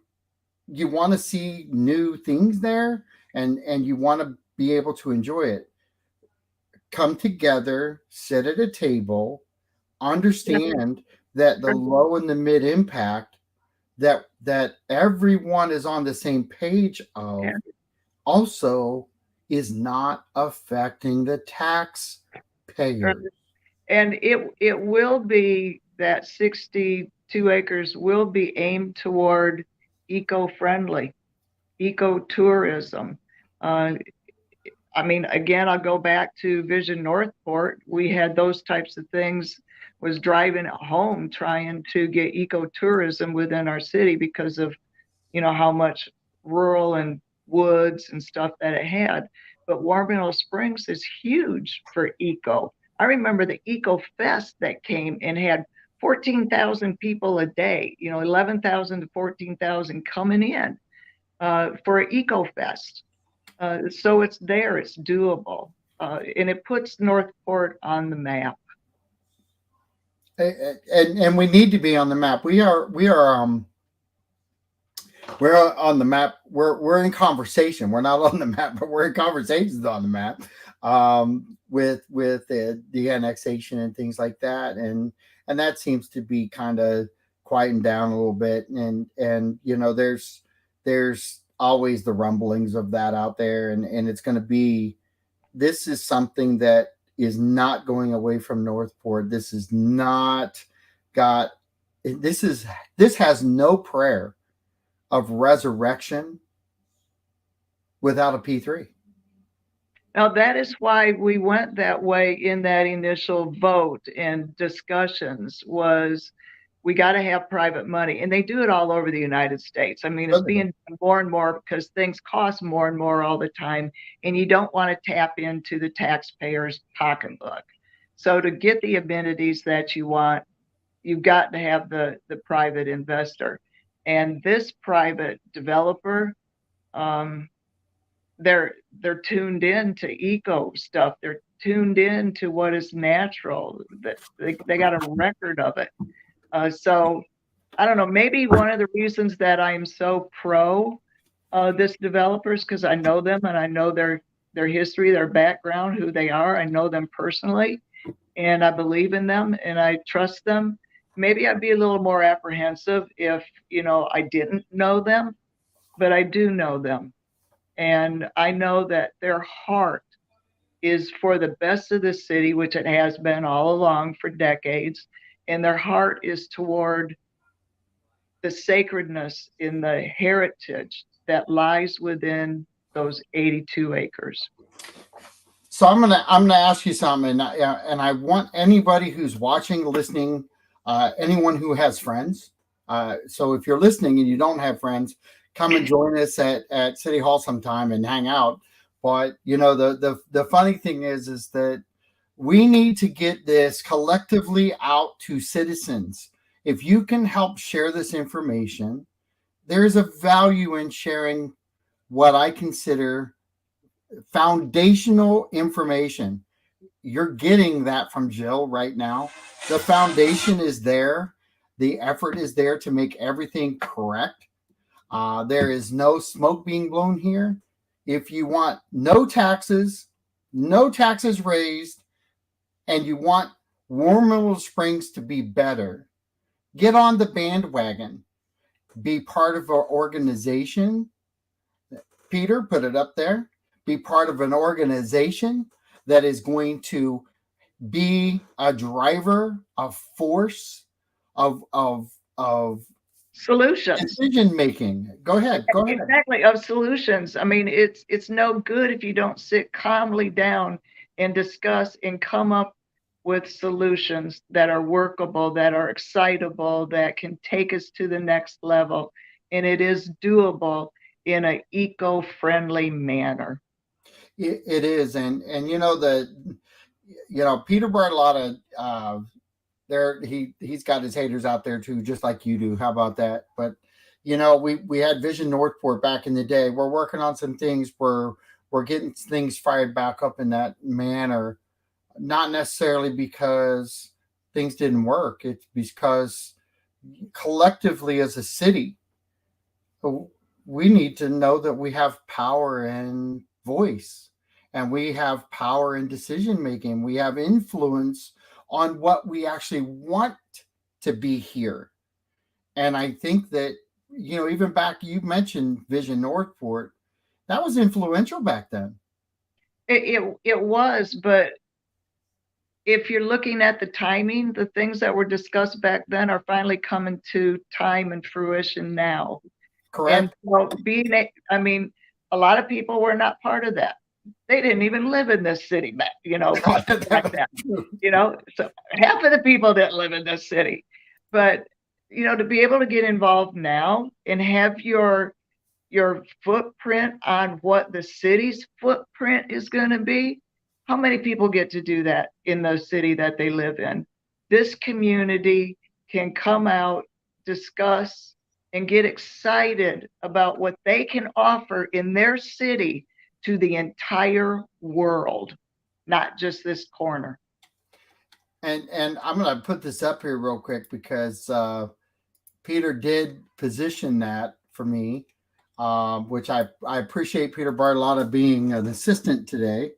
want to see new things there, and you want to be able to enjoy it. Come together, sit at a table, understand that the low and the mid impact that everyone is on the same page of also is not affecting the taxpayers. And it will be that 62 acres will be aimed toward eco-friendly, ecotourism. I mean, again, I'll go back to Vision Northport. We had those types of things, was driving at home trying to get ecotourism within our city because of, how much rural and woods and stuff that it had. But Wormhole Springs is huge for eco. I remember the Eco Fest that came and had 14,000 people a day, 11,000 to 14,000 coming in for an Eco Fest. So it's there, it's doable, and it puts Northport on the map. And we need to be on the map. We're on the map. We're in conversation. We're not on the map, but we're in conversations on the map with the annexation and things like that. And that seems to be kind of quieting down a little bit. And there's there's always the rumblings of that out there, and it's going to be. This is something that is not going away from Northport. This is not got. This has no prayer of resurrection without a P3. Now, that is why we went that way in that initial vote and discussions was we got to have private money. And they do it all over the United States. I mean, it's being done more and more because things cost more and more all the time. And you don't want to tap into the taxpayer's pocketbook. So to get the amenities that you want, you've got to have the private investor. And this private developer, they're tuned in to eco stuff. They're tuned in to what is natural. That they got a record of it. So I don't know. Maybe one of the reasons that I'm so pro this developers because I know them and I know their history, their background, who they are. I know them personally, and I believe in them and I trust them. Maybe I'd be a little more apprehensive if I didn't know them, but I do know them. And I know that their heart is for the best of the city, which it has been all along for decades. And their heart is toward the sacredness in the heritage that lies within those 82 acres. So I'm gonna ask you something, and I want anybody who's watching, listening, anyone who has friends. So if you're listening and you don't have friends, come and join us at City Hall sometime and hang out. But the funny thing is that we need to get this collectively out to citizens. If you can help share this information, there's a value in sharing what I consider foundational information. You're getting that from Jill right now. The foundation is there. The effort is there to make everything correct. There is no smoke being blown here. If you want no taxes raised, and you want Warm Middle Springs to be better, get on the bandwagon. Be part of our organization. Peter, put it up there. Be part of an organization that is going to be a driver, a force of solutions, decision making. Go ahead. Exactly, of solutions. I mean, it's no good if you don't sit calmly down and discuss and come up with solutions that are workable, that are excitable, that can take us to the next level. And it is doable in an eco-friendly manner. It is. And Peter Bartolotta, he's got his haters out there too, just like you do. How about that? But we had Vision Northport back in the day. We're working on some things where we're getting things fired back up in that manner, not necessarily because things didn't work. It's because collectively as a city, we need to know that we have power and voice, and we have power in decision making. We have influence on what we actually want to be here. And I think that, even back, you mentioned Vision Northport, that was influential back then. It was, but if you're looking at the timing, the things that were discussed back then are finally coming to time and fruition now. Correct. And so a lot of people were not part of that. They didn't even live in this city back then. So half of the people didn't live in this city. But, to be able to get involved now and have your footprint on what the city's footprint is going to be, how many people get to do that in the city that they live in? This community can come out, discuss, and get excited about what they can offer in their city to the entire world, not just this corner. And I'm going to put this up here real quick because Peter did position that for me, which I appreciate Peter Bartolotta being an assistant today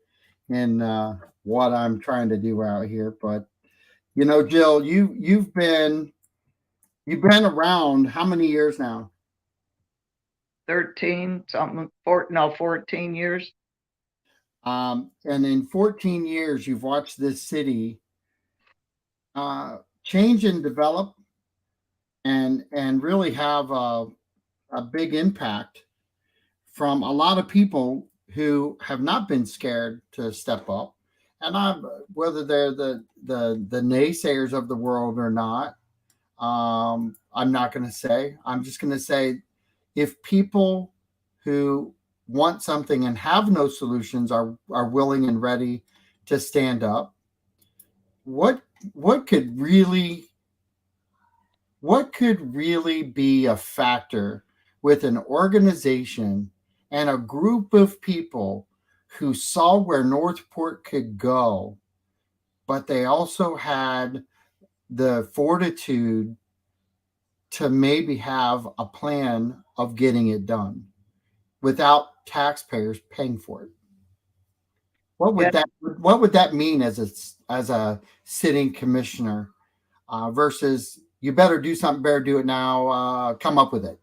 in what I'm trying to do out here. But Jill, you've been around how many years now? 13, something, 14 years. And in 14 years, you've watched this city change and develop and really have a big impact from a lot of people who have not been scared to step up. And whether they're the naysayers of the world or not, I'm not going to say. I'm just going to say, if people who want something and have no solutions are willing and ready to stand up, what could really be a factor with an organization and a group of people who saw where Northport could go, but they also had the fortitude to maybe have a plan of getting it done without taxpayers paying for it? What would that mean as a sitting commissioner versus you better do something, better do it now, come up with it?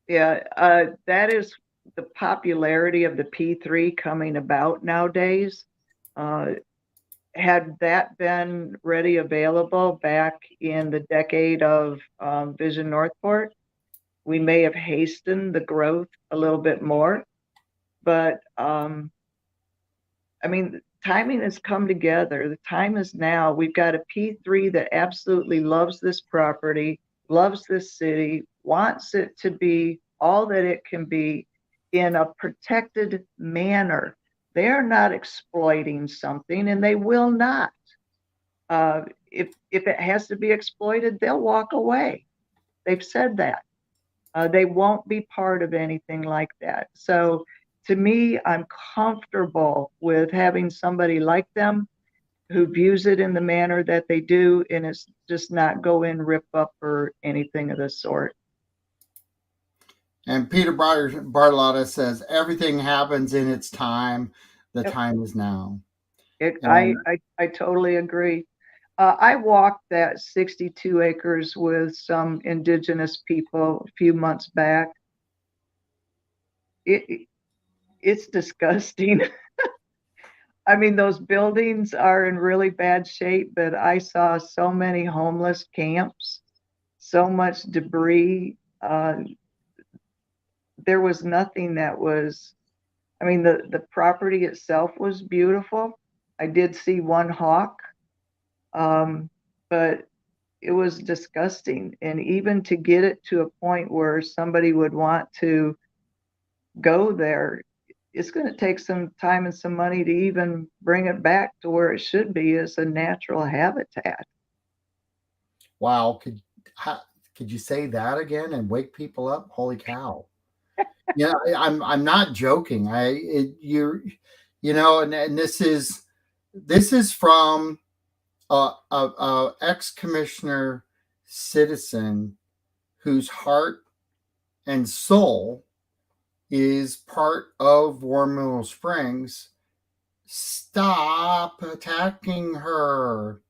Yeah, that is the popularity of the P3 coming about nowadays. Had that been ready available back in the decade of Vision Northport, we may have hastened the growth a little bit more. But I mean, timing has come together. The time is now. We've got a P3 that absolutely loves this property, loves this city, wants it to be all that it can be in a protected manner. They're not exploiting something, and they will not. If it has to be exploited, they'll walk away. They've said that. They won't be part of anything like that. So to me, I'm comfortable with having somebody like them who views it in the manner that they do, and it's just not go in, rip up, or anything of the sort. And Peter Bartolotta says everything happens in its time. The Yep. time is now. I totally agree. I walked that 62 acres with some indigenous people a few months back. It's disgusting. I mean, those buildings are in really bad shape, but I saw so many homeless camps, so much debris. There was nothing that was, I mean, the property itself was beautiful. I did see one hawk, but it was disgusting. And even to get it to a point where somebody would want to go there, it's going to take some time and some money to even bring it back to where it should be as a natural habitat. Wow, could you say that again and wake people up? Holy cow! Yeah, I'm not joking. And this is from a ex-commissioner citizen whose heart and soul is part of War Mineral Springs. Stop attacking her.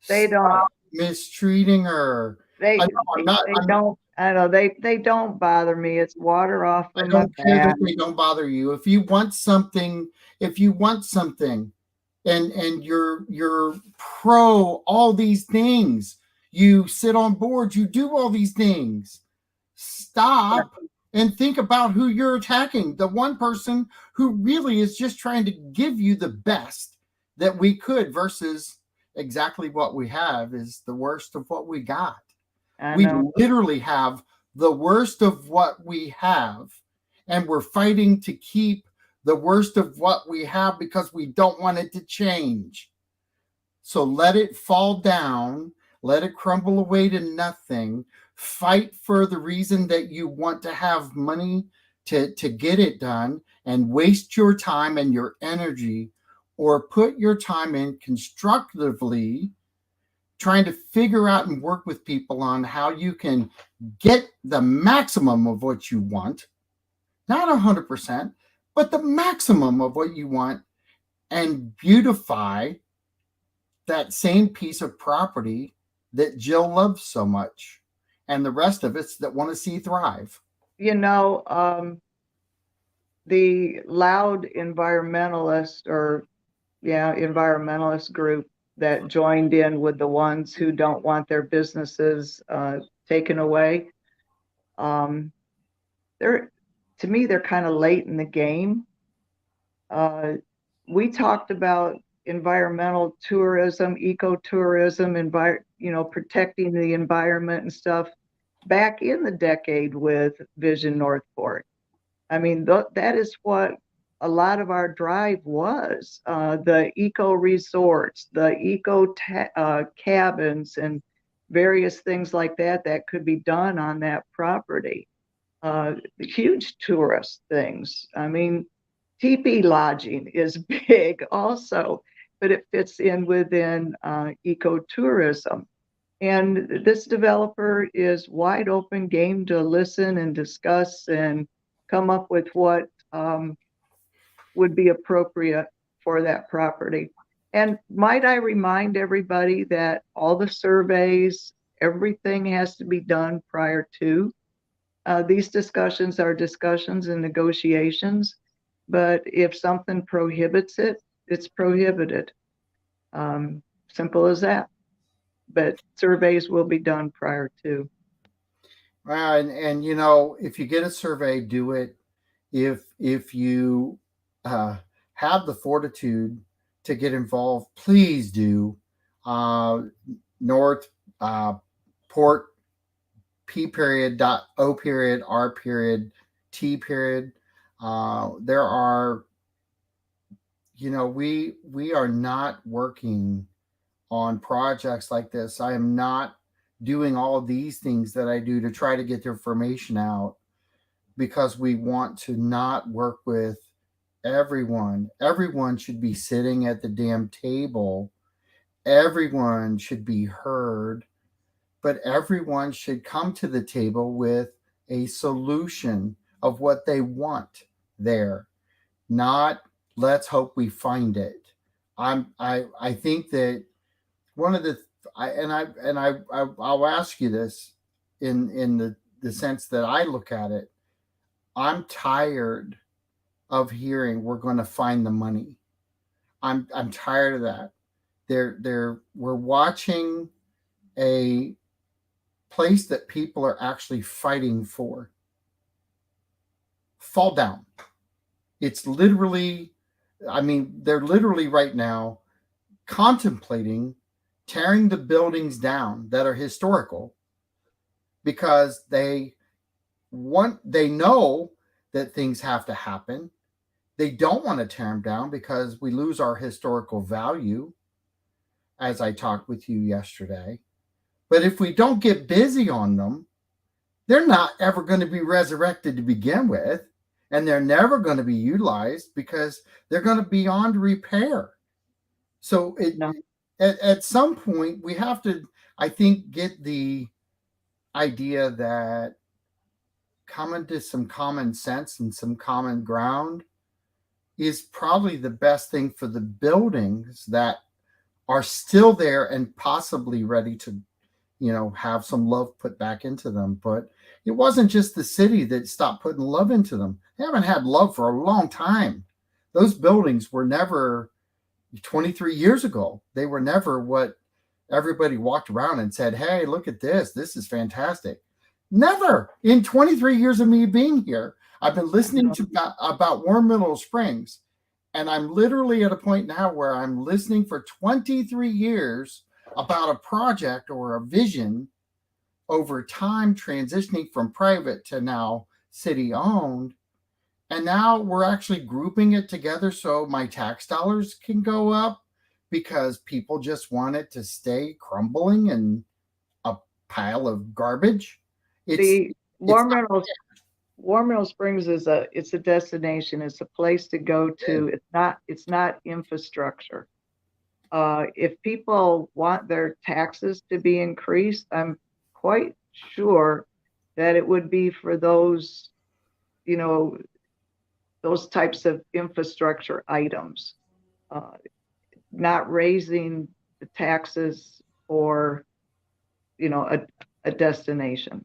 They don't mistreating her. They don't bother me. It's water off of my back. They don't bother you. If you want something, and you're pro all these things, you sit on boards, you do all these things. Stop and think about who you're attacking. The one person who really is just trying to give you the best that we could versus exactly what we have is the worst of what we got. We literally have the worst of what we have, and we're fighting to keep the worst of what we have because we don't want it to change. So let it fall down, let it crumble away to nothing. Fight for the reason that you want to have money to get it done, and waste your time and your energy, or put your time in constructively trying to figure out and work with people on how you can get the maximum of what you want, not 100%, but the maximum of what you want, and beautify that same piece of property that Jill loves so much, and the rest of us that want to see thrive. You know, the loud environmentalist or yeah, environmentalist group that joined in with the ones who don't want their businesses taken away. Um, they're to me, they're kind of late in the game. Uh, we talked about environmental tourism, ecotourism, protecting the environment and stuff back in the decade with Vision Northport. I mean, that is what a lot of our drive was, the eco resorts, the cabins, and various things like that that could be done on that property. Huge tourist things. I mean, teepee lodging is big also, but it fits in within ecotourism. And this developer is wide open, game to listen and discuss and come up with what would be appropriate for that property. And might I remind everybody that all the surveys, everything has to be done prior to. These discussions are discussions and negotiations, but if something prohibits it, it's prohibited. Simple as that. But surveys will be done prior to. And you know, if you get a survey, do it. If you uh, have the fortitude to get involved, please do. Uh, North Port P period dot O period R period T period. There are, you know, we are not working on projects like this. I am not doing all of these things that I do to try to get the information out because we want to not work with everyone. Everyone should be sitting at the damn table. Everyone should be heard, but everyone should come to the table with a solution of what they want there, not let's hope we find it. I think that one of the I'll ask you this in the sense that I look at it. I'm tired of hearing we're going to find the money. I'm tired of that. We're watching a place that people are actually fighting for fall down. It's literally, I mean, they're literally right now contemplating tearing the buildings down that are historical because they know that things have to happen. They don't want to tear them down because we lose our historical value, as I talked with you yesterday. But if we don't get busy on them, they're not ever going to be resurrected to begin with, and they're never going to be utilized because they're going to be beyond repair. So No. at some point we have to, I think, get the idea that coming to some common sense and some common ground is probably the best thing for the buildings that are still there and possibly ready to, you know, have some love put back into them. But it wasn't just the city that stopped putting love into them. They haven't had love for a long time. Those buildings were never 23 years ago. They were never what everybody walked around and said, hey, look at this. This is fantastic. Never in 23 years of me being here. I've been listening to about Warm Mineral Springs, and I'm literally at a point now where I'm listening for 23 years about a project or a vision over time transitioning from private to now city owned. And now we're actually grouping it together so my tax dollars can go up because people just want it to stay crumbling in a pile of garbage. The It's Warm Mineral Springs is it's a destination. It's a place to go to. It's not infrastructure. If people want their taxes to be increased, I'm quite sure that it would be for those, you know, those types of infrastructure items, uh, not raising the taxes for, you know, a destination.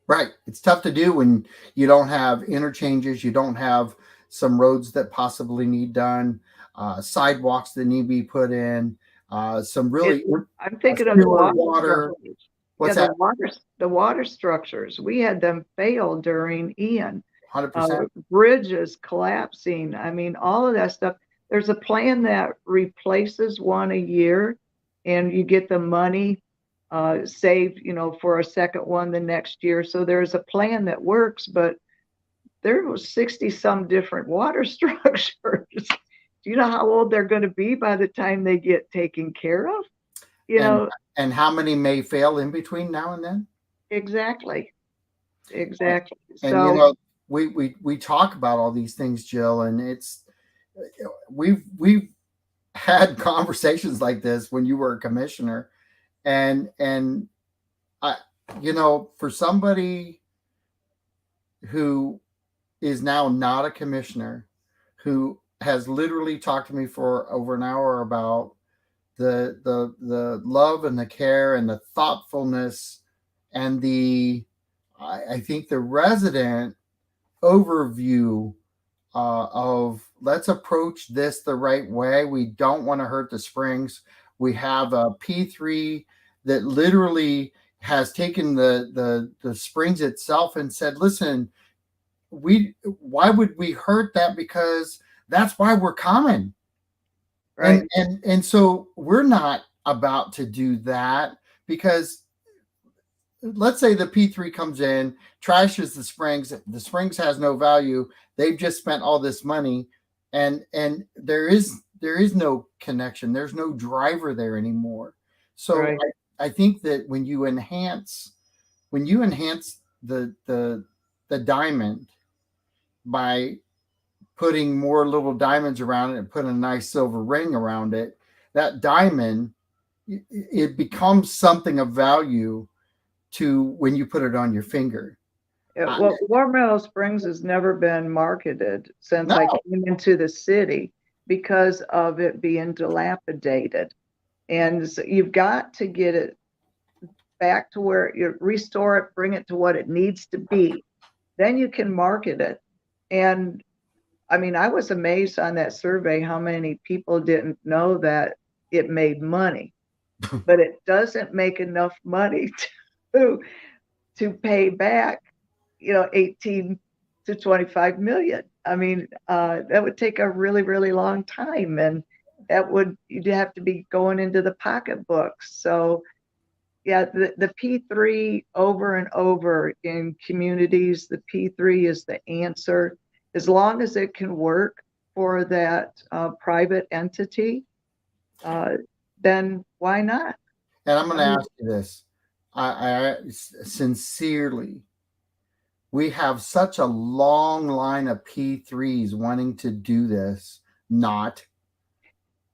Right. It's tough to do when you don't have interchanges, you don't have some roads that possibly need done, sidewalks that need to be put in, some It, really I'm thinking of the sewer, water water. structures. Yeah, What's that? the water structures. We had them fail during Ian. 100%. Bridges collapsing. I mean, all of that stuff. There's a plan that replaces one a year, and you get the money saved, for a second one the next year. So there's a plan that works, but there was 60 some different water structures. Do you know how old they're going to be by the time they get taken care of? You And know, and how many may fail in between now and then? exactly. And, Exactly. and So we talk about all these things, Jill, and we've had conversations like this when you were a commissioner, and I, for somebody who is now not a commissioner, who has literally talked to me for over an hour about the love and the care and the thoughtfulness and I think the resident overview of let's approach this the right way. We don't want to hurt the springs. We have a P3 that literally has taken the springs itself and said, listen, why would we hurt that? Because that's why we're coming. right. And so we're not about to do that, because let's say the P3 comes in, trashes the springs has no value. They've just spent all this money, and there is no connection. There's no driver there anymore. So Right. I think that when you enhance the diamond by putting more little diamonds around it and putting a nice silver ring around it, that diamond, it becomes something of value to when you put it on your finger. Well, War Meadow Springs has never been marketed since I No. came into the city because of it being dilapidated. And so you've got to get it back to where you restore it, bring it to what it needs to be. Then you can market it. And I mean, I was amazed on that survey how many people didn't know that it made money, but it doesn't make enough money to pay back, 18 to 25 million. I mean, that would take a really, really long time, and you'd have to be going into the pocketbooks. So yeah, the P3 over and over in communities, the P3 is the answer. As long as it can work for that private entity, then why not? And I'm going to ask you this. I sincerely, we have such a long line of P3s wanting to do this, not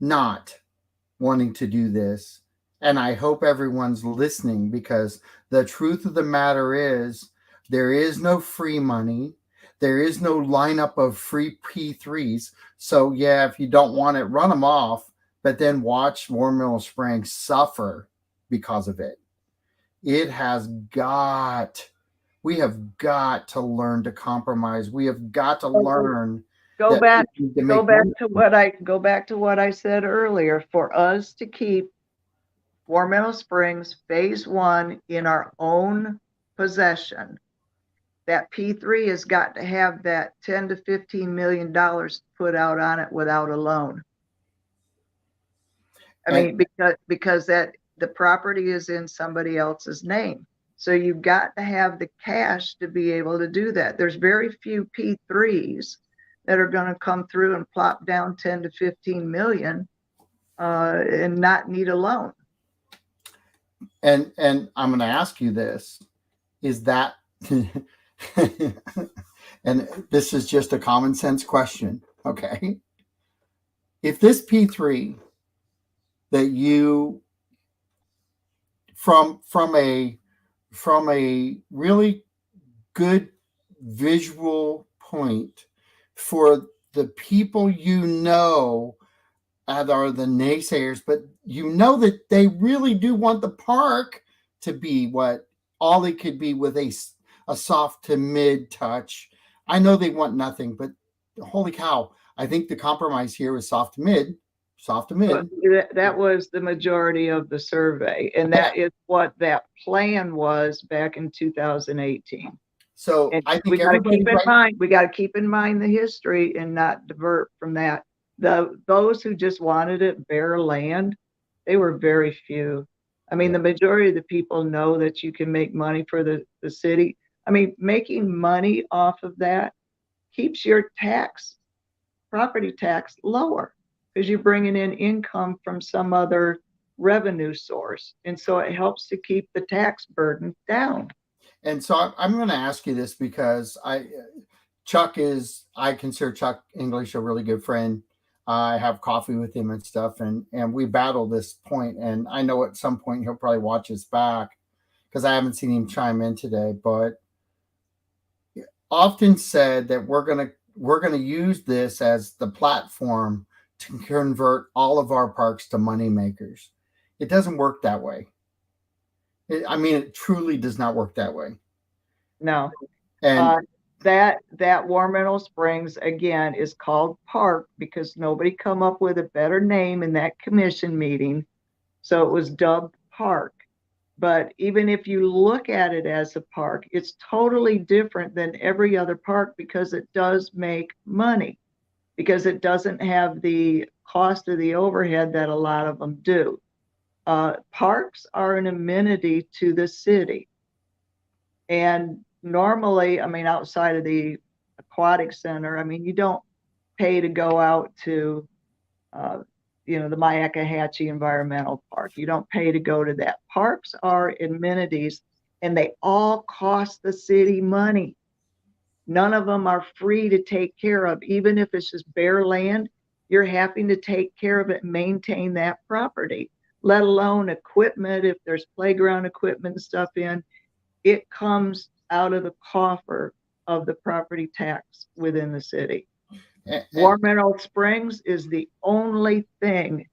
wanting to do this. And I hope everyone's listening, because the truth of the matter is there is no free money. There is no lineup of free P3s. So yeah, if you don't want it, run them off, but then watch War Meadow Springs suffer because of it. We have got to learn to compromise. We have got to learn. Go back to what I said earlier. For us to keep War Meadow Springs Phase 1 in our own possession, that P3 has got to have that $10 to $15 million put out on it without a loan. I mean, because the property is in somebody else's name. So you've got to have the cash to be able to do that. There's very few P3s that are going to come through and plop down 10 to 15 million and not need a loan. And I'm going to ask you this, is that, and this is just a common sense question, okay? If this P3 that you, from a really good visual point for the people that are the naysayers, but that they really do want the park to be what all it could be with a soft to mid touch. I know they want nothing, but holy cow, I think the compromise here was soft to mid, soft to But mid. that was the majority of the survey, and that is what that plan was back in 2018. So And I we think got to everybody keep in right. mind, we got to keep in mind the history and not divert from that. Those who just wanted it bare land, they were very few. I mean, Yeah. the majority of the people know that you can make money for the city. I mean, making money off of that keeps your property tax lower because you're bringing in income from some other revenue source. And so it helps to keep the tax burden down. And so I'm going to ask you this because I consider Chuck English a really good friend. I have coffee with him and stuff, and we battle this point. And I know at some point he'll probably watch us back because I haven't seen him chime in today. But often said that we're gonna use this as the platform to convert all of our parks to money makers. It doesn't work that way. I mean, it truly does not work that way. No. And That War Meadow Springs again is called Park because nobody come up with a better name in that commission meeting, so it was dubbed Park. But even if you look at it as a park, it's totally different than every other park because it does make money, because it doesn't have the cost of the overhead that a lot of them do. Parks are an amenity to the city. And normally, I mean, outside of the aquatic center, I mean, you don't pay to go out to, uh, the Myakkahatchee Environmental Park. You don't pay to go to that. Parks are amenities and they all cost the city money. None of them are free to take care of. Even if it's just bare land, you're having to take care of it and maintain that property, let alone equipment. If there's playground equipment and stuff in, it comes out of the coffer of the property tax within the city. War Meadow Springs is the only thing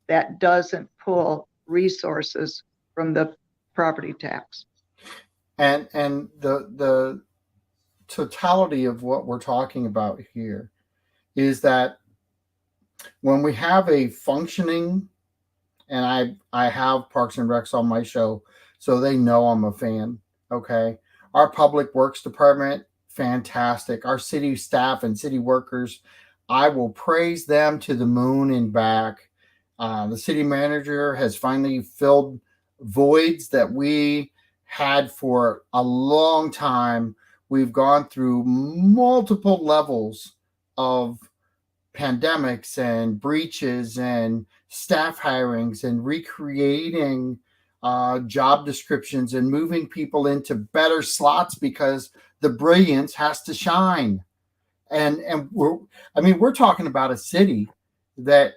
that doesn't pull resources from the property tax. and the totality of what we're talking about here is that when we have a functioning, and I have Parks and Recs on my show, so they know I'm a fan. Okay, our public works department, fantastic. Our city staff and city workers, I will praise them to the moon and back. The city manager has finally filled voids that we had for a long time. We've gone through multiple levels of pandemics and breaches and staff hirings and recreating job descriptions and moving people into better slots because the brilliance has to shine. And we're talking about a city that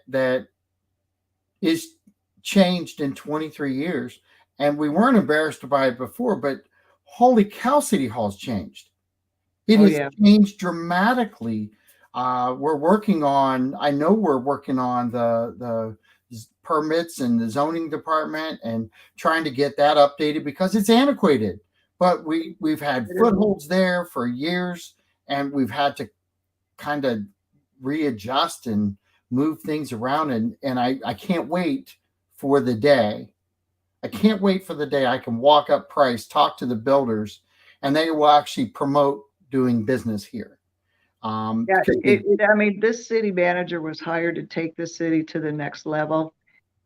is changed in 23 years, and we weren't embarrassed by it before, but holy cow, City Hall's changed. It Oh has yeah. changed dramatically. I know we're working on the permits and the zoning department and trying to get that updated because it's antiquated. But we've had footholds there for years, and we've had to kind of readjust and move things around. And I can't wait for the day. I can't wait for the day I can walk up Price, talk to the builders, and they will actually promote doing business here. Yeah, I mean, this city manager was hired to take the city to the next level.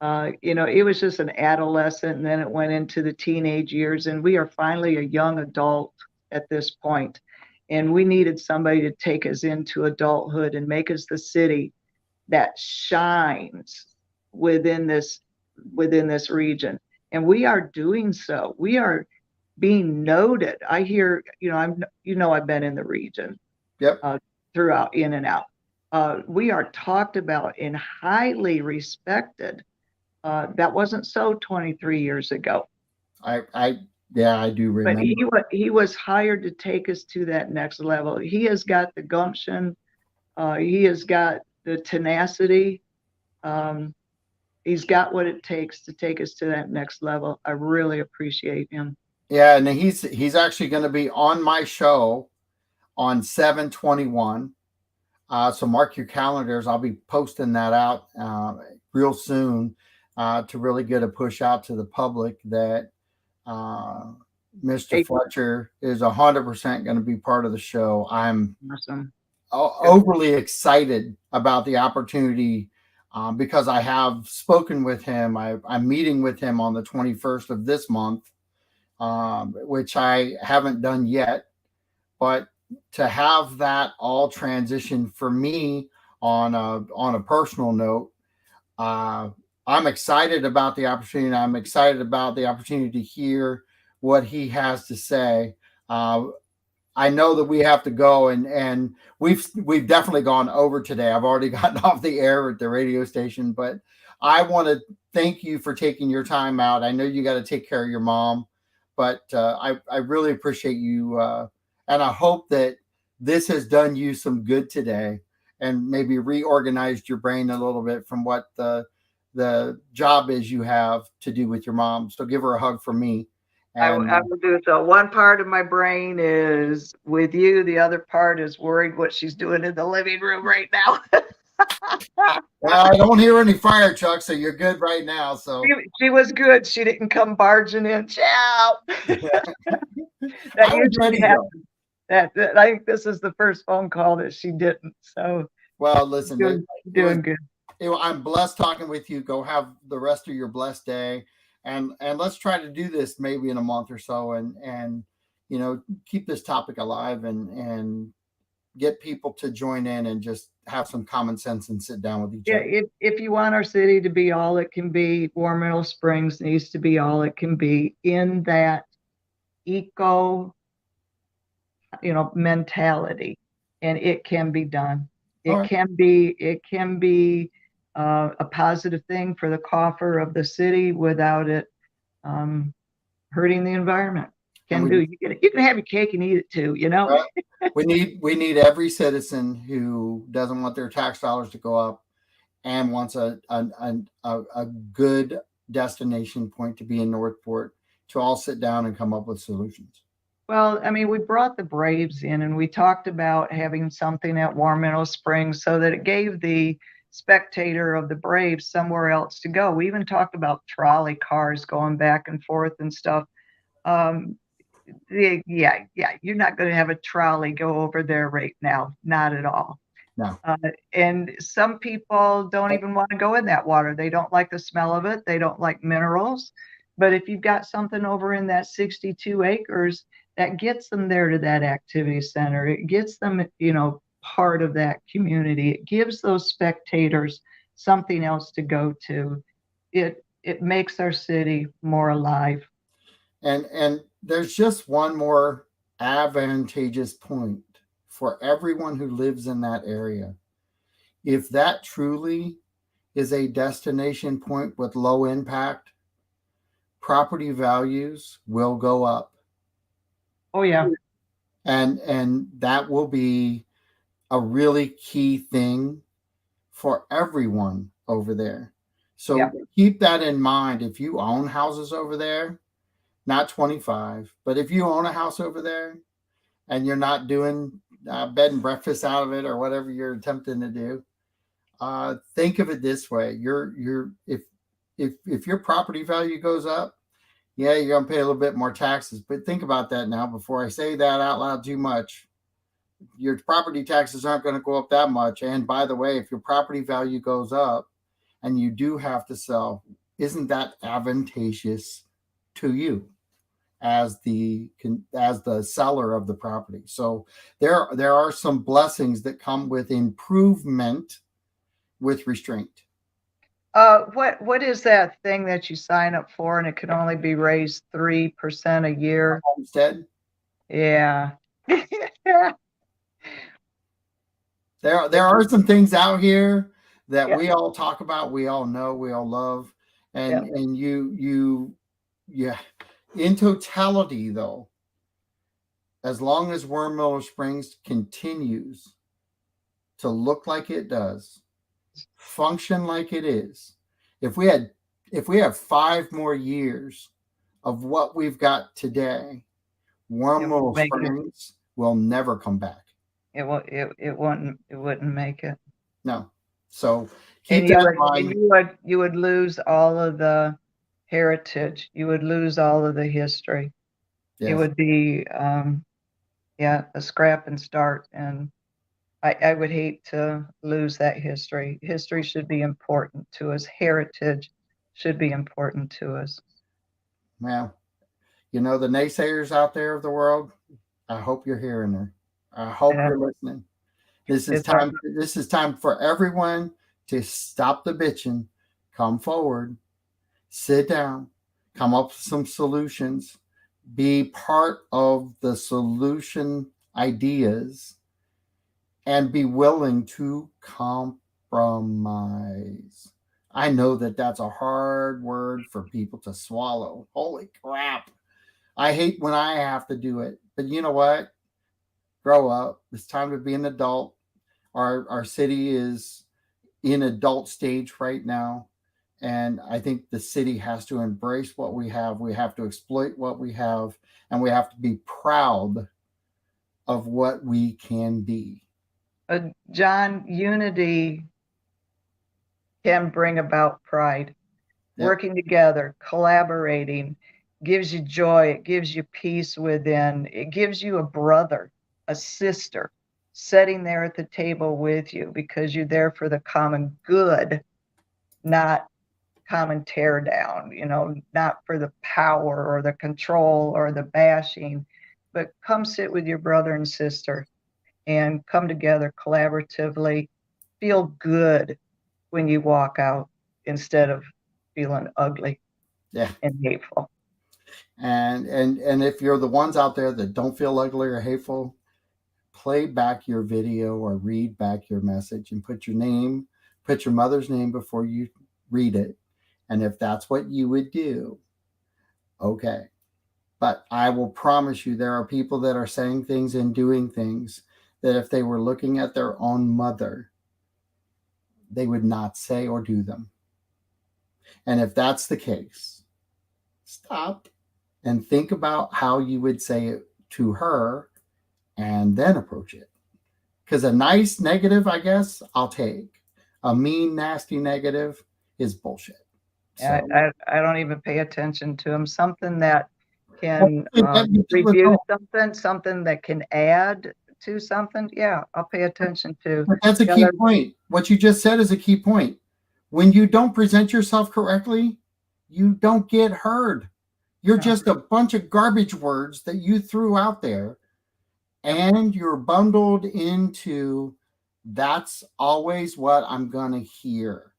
It was just an adolescent, and then it went into the teenage years, and we are finally a young adult at this point. And we needed somebody to take us into adulthood and make us the city that shines within this region. And we are doing so. We are being noted. I hear, I've been in the region. Yep. Throughout, in and out. We are talked about and highly respected. That wasn't so 23 years ago. I do remember. But he was hired to take us to that next level. He has got the gumption. He has got the tenacity. He's got what it takes to take us to that next level. I really appreciate him. Yeah, and he's actually going to be on my show on 7/21. So mark your calendars. I'll be posting that out real soon to really get a push out to the public that uh, Mr. Hey, Fletcher is 100% going to be part of the show. I'm awesome. overly excited about the opportunity because I have spoken with him. I'm meeting with him on the 21st of this month, which I haven't done yet. But to have that all transition for me on a personal note, uh, I'm excited about the opportunity. I'm excited about the opportunity to hear what he has to say. Uh, I know that we have to go, and we've definitely gone over today. I've already gotten off the air at the radio station, but I want to thank you for taking your time out. I know you got to take care of your mom, but I really appreciate you, and I hope that this has done you some good today, and maybe reorganized your brain a little bit from what the job is you have to do with your mom. So give her a hug from me, and I will do so. One part of my brain is with you. The other part is worried what she's doing in the living room right now. well, I don't hear any fire trucks, so you're good right now. So She was good. She didn't come barging in. Ciao. That I was usually ready though. happens. That I think this is the first phone call that she didn't. So Well, listen, it was doing good. I'm blessed talking with you. Go have the rest of your blessed day, and let's try to do this maybe in a month or so, and keep this topic alive and get people to join in and just have some common sense and sit down with each Yeah, other. if you want our city to be all it can be, Warm Meadow Springs needs to be all it can be in that eco, mentality, and it can be done. All It right. can be a positive thing for the coffer of the city without it um, hurting the environment. And Can do. You can have your cake and eat it too. uh, we need every citizen who doesn't want their tax dollars to go up and wants a good destination point to be in Northport to all sit down and come up with solutions. Well, I mean, we brought the Braves in and we talked about having something at Warm Meadow Springs so that it gave the spectator of the Braves somewhere else to go. We even talked about trolley cars going back and forth and stuff. Um, yeah, you're not going to have a trolley go over there right now, not at all. Now, And some people don't even want to go in that water. They don't like the smell of it. They don't like minerals. But if you've got something over in that 62 acres, that gets them there to that activity center. It gets them, part of that community. It gives those spectators something else to go to. It makes our city more alive. and there's just one more advantageous point for everyone who lives in that area. If that truly is a destination point with low impact, property values will go up, Oh yeah. and that will be a really key thing for everyone over there. So Yeah. keep that in mind. If you own houses over there, not 25, but if you own a house over there and you're not doing bed and breakfast out of it or whatever you're attempting to do, think of it this way: you're if your property value goes up, yeah, you're gonna pay a little bit more taxes. But think about that now before I say that out loud too much. Your property taxes aren't going to go up that much. And by the way, if your property value goes up and you do have to sell, isn't that advantageous to you as the seller of the property? So there are some blessings that come with improvement with restraint. What is that thing that you sign up for and it can only be raised 3% a year? Homestead. Yeah. There are some things out here that Yeah, we all talk about, we all know, we all love, yeah. and yeah. In totality, though, as long as Worm Miller Springs continues to look like it does, function like it is, if we have 5 more years of what we've got today, Warm It Mill won't make it. Springs will never come back. It wouldn't make it. No. So And keep you that in would, mind. you would lose all of the heritage. You would lose all of the history. It Yes. would be, a scrap and start. And I would hate to lose that history. History should be important to us. Heritage should be important to us. Well, the naysayers out there of the world, I hope you're hearing her. I hope Yeah. you're listening. This is It's our- time. This is time for everyone to stop the bitching, come forward, sit down, come up with some solutions, be part of the solution ideas, and be willing to compromise. I know that that's a hard word for people to swallow. Holy crap. I hate when I have to do it. But you know what? Grow up. It's time to be an adult. Our city is in adult stage right now. And I think the city has to embrace what we have. We have to exploit what we have. And we have to be proud of what we can be. John, unity can bring about pride. Yep. Working together, collaborating gives you joy. It gives you peace within. It gives you a brother, a sister sitting there at the table with you because you're there for the common good, not common tear down, not for the power or the control or the bashing, but come sit with your brother and sister and come together collaboratively. Feel good when you walk out instead of feeling ugly and hateful. And if you're the ones out there that don't feel ugly or hateful, play back your video or read back your message and put your mother's name before you read it. And if that's what you would do, okay. But I will promise you there are people that are saying things and doing things that if they were looking at their own mother, they would not say or do them. And if that's the case, stop and think about how you would say it to her and then approach it. Because a nice negative, I guess, I'll take. A mean, nasty negative is bullshit. So, I don't even pay attention to them. Something that can review something that can add to something. Yeah, I'll pay attention to. But that's a key point. What you just said is a key point. When you don't present yourself correctly, you don't get heard. You're just a bunch of garbage words that you threw out there, and you're bundled into that's always what I'm going to hear.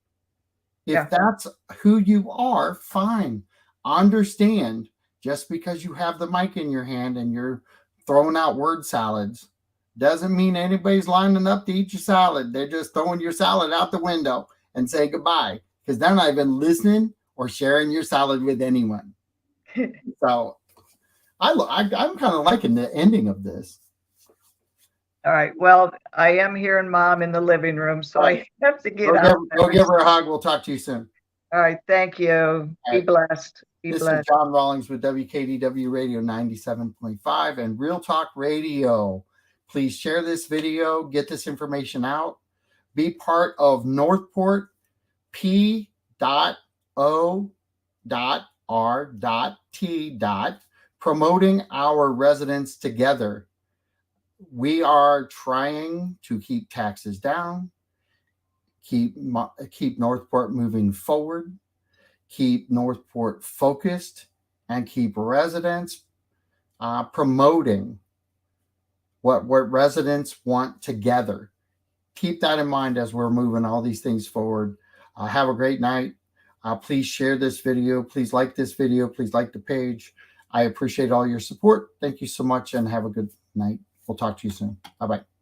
If that's who you are, fine. Understand, just because you have the mic in your hand and you're throwing out word salads doesn't mean anybody's lining up to eat your salad. They're just throwing your salad out the window and say goodbye because they're not even listening or sharing your salad with anyone. So I'm kind of liking the ending of this. All right. Well, I am hearing Mom in the living room, so I have to get out. Go give her a hug. We'll talk to you soon. All right. Thank you. Be blessed. This is John Rawlings with WKDW Radio 97.5 and Real Talk Radio. Please share this video. Get this information out. Be part of Northport P.O.R.T. promoting our residents together. We are trying to keep taxes down, keep Northport moving forward, keep Northport focused, and keep residents promoting what residents want together. Keep that in mind as we're moving all these things forward. Have a great night. Please share this video. Please like this video. Please like the page. I appreciate all your support. Thank you so much and have a good night. We'll talk to you soon. Bye-bye.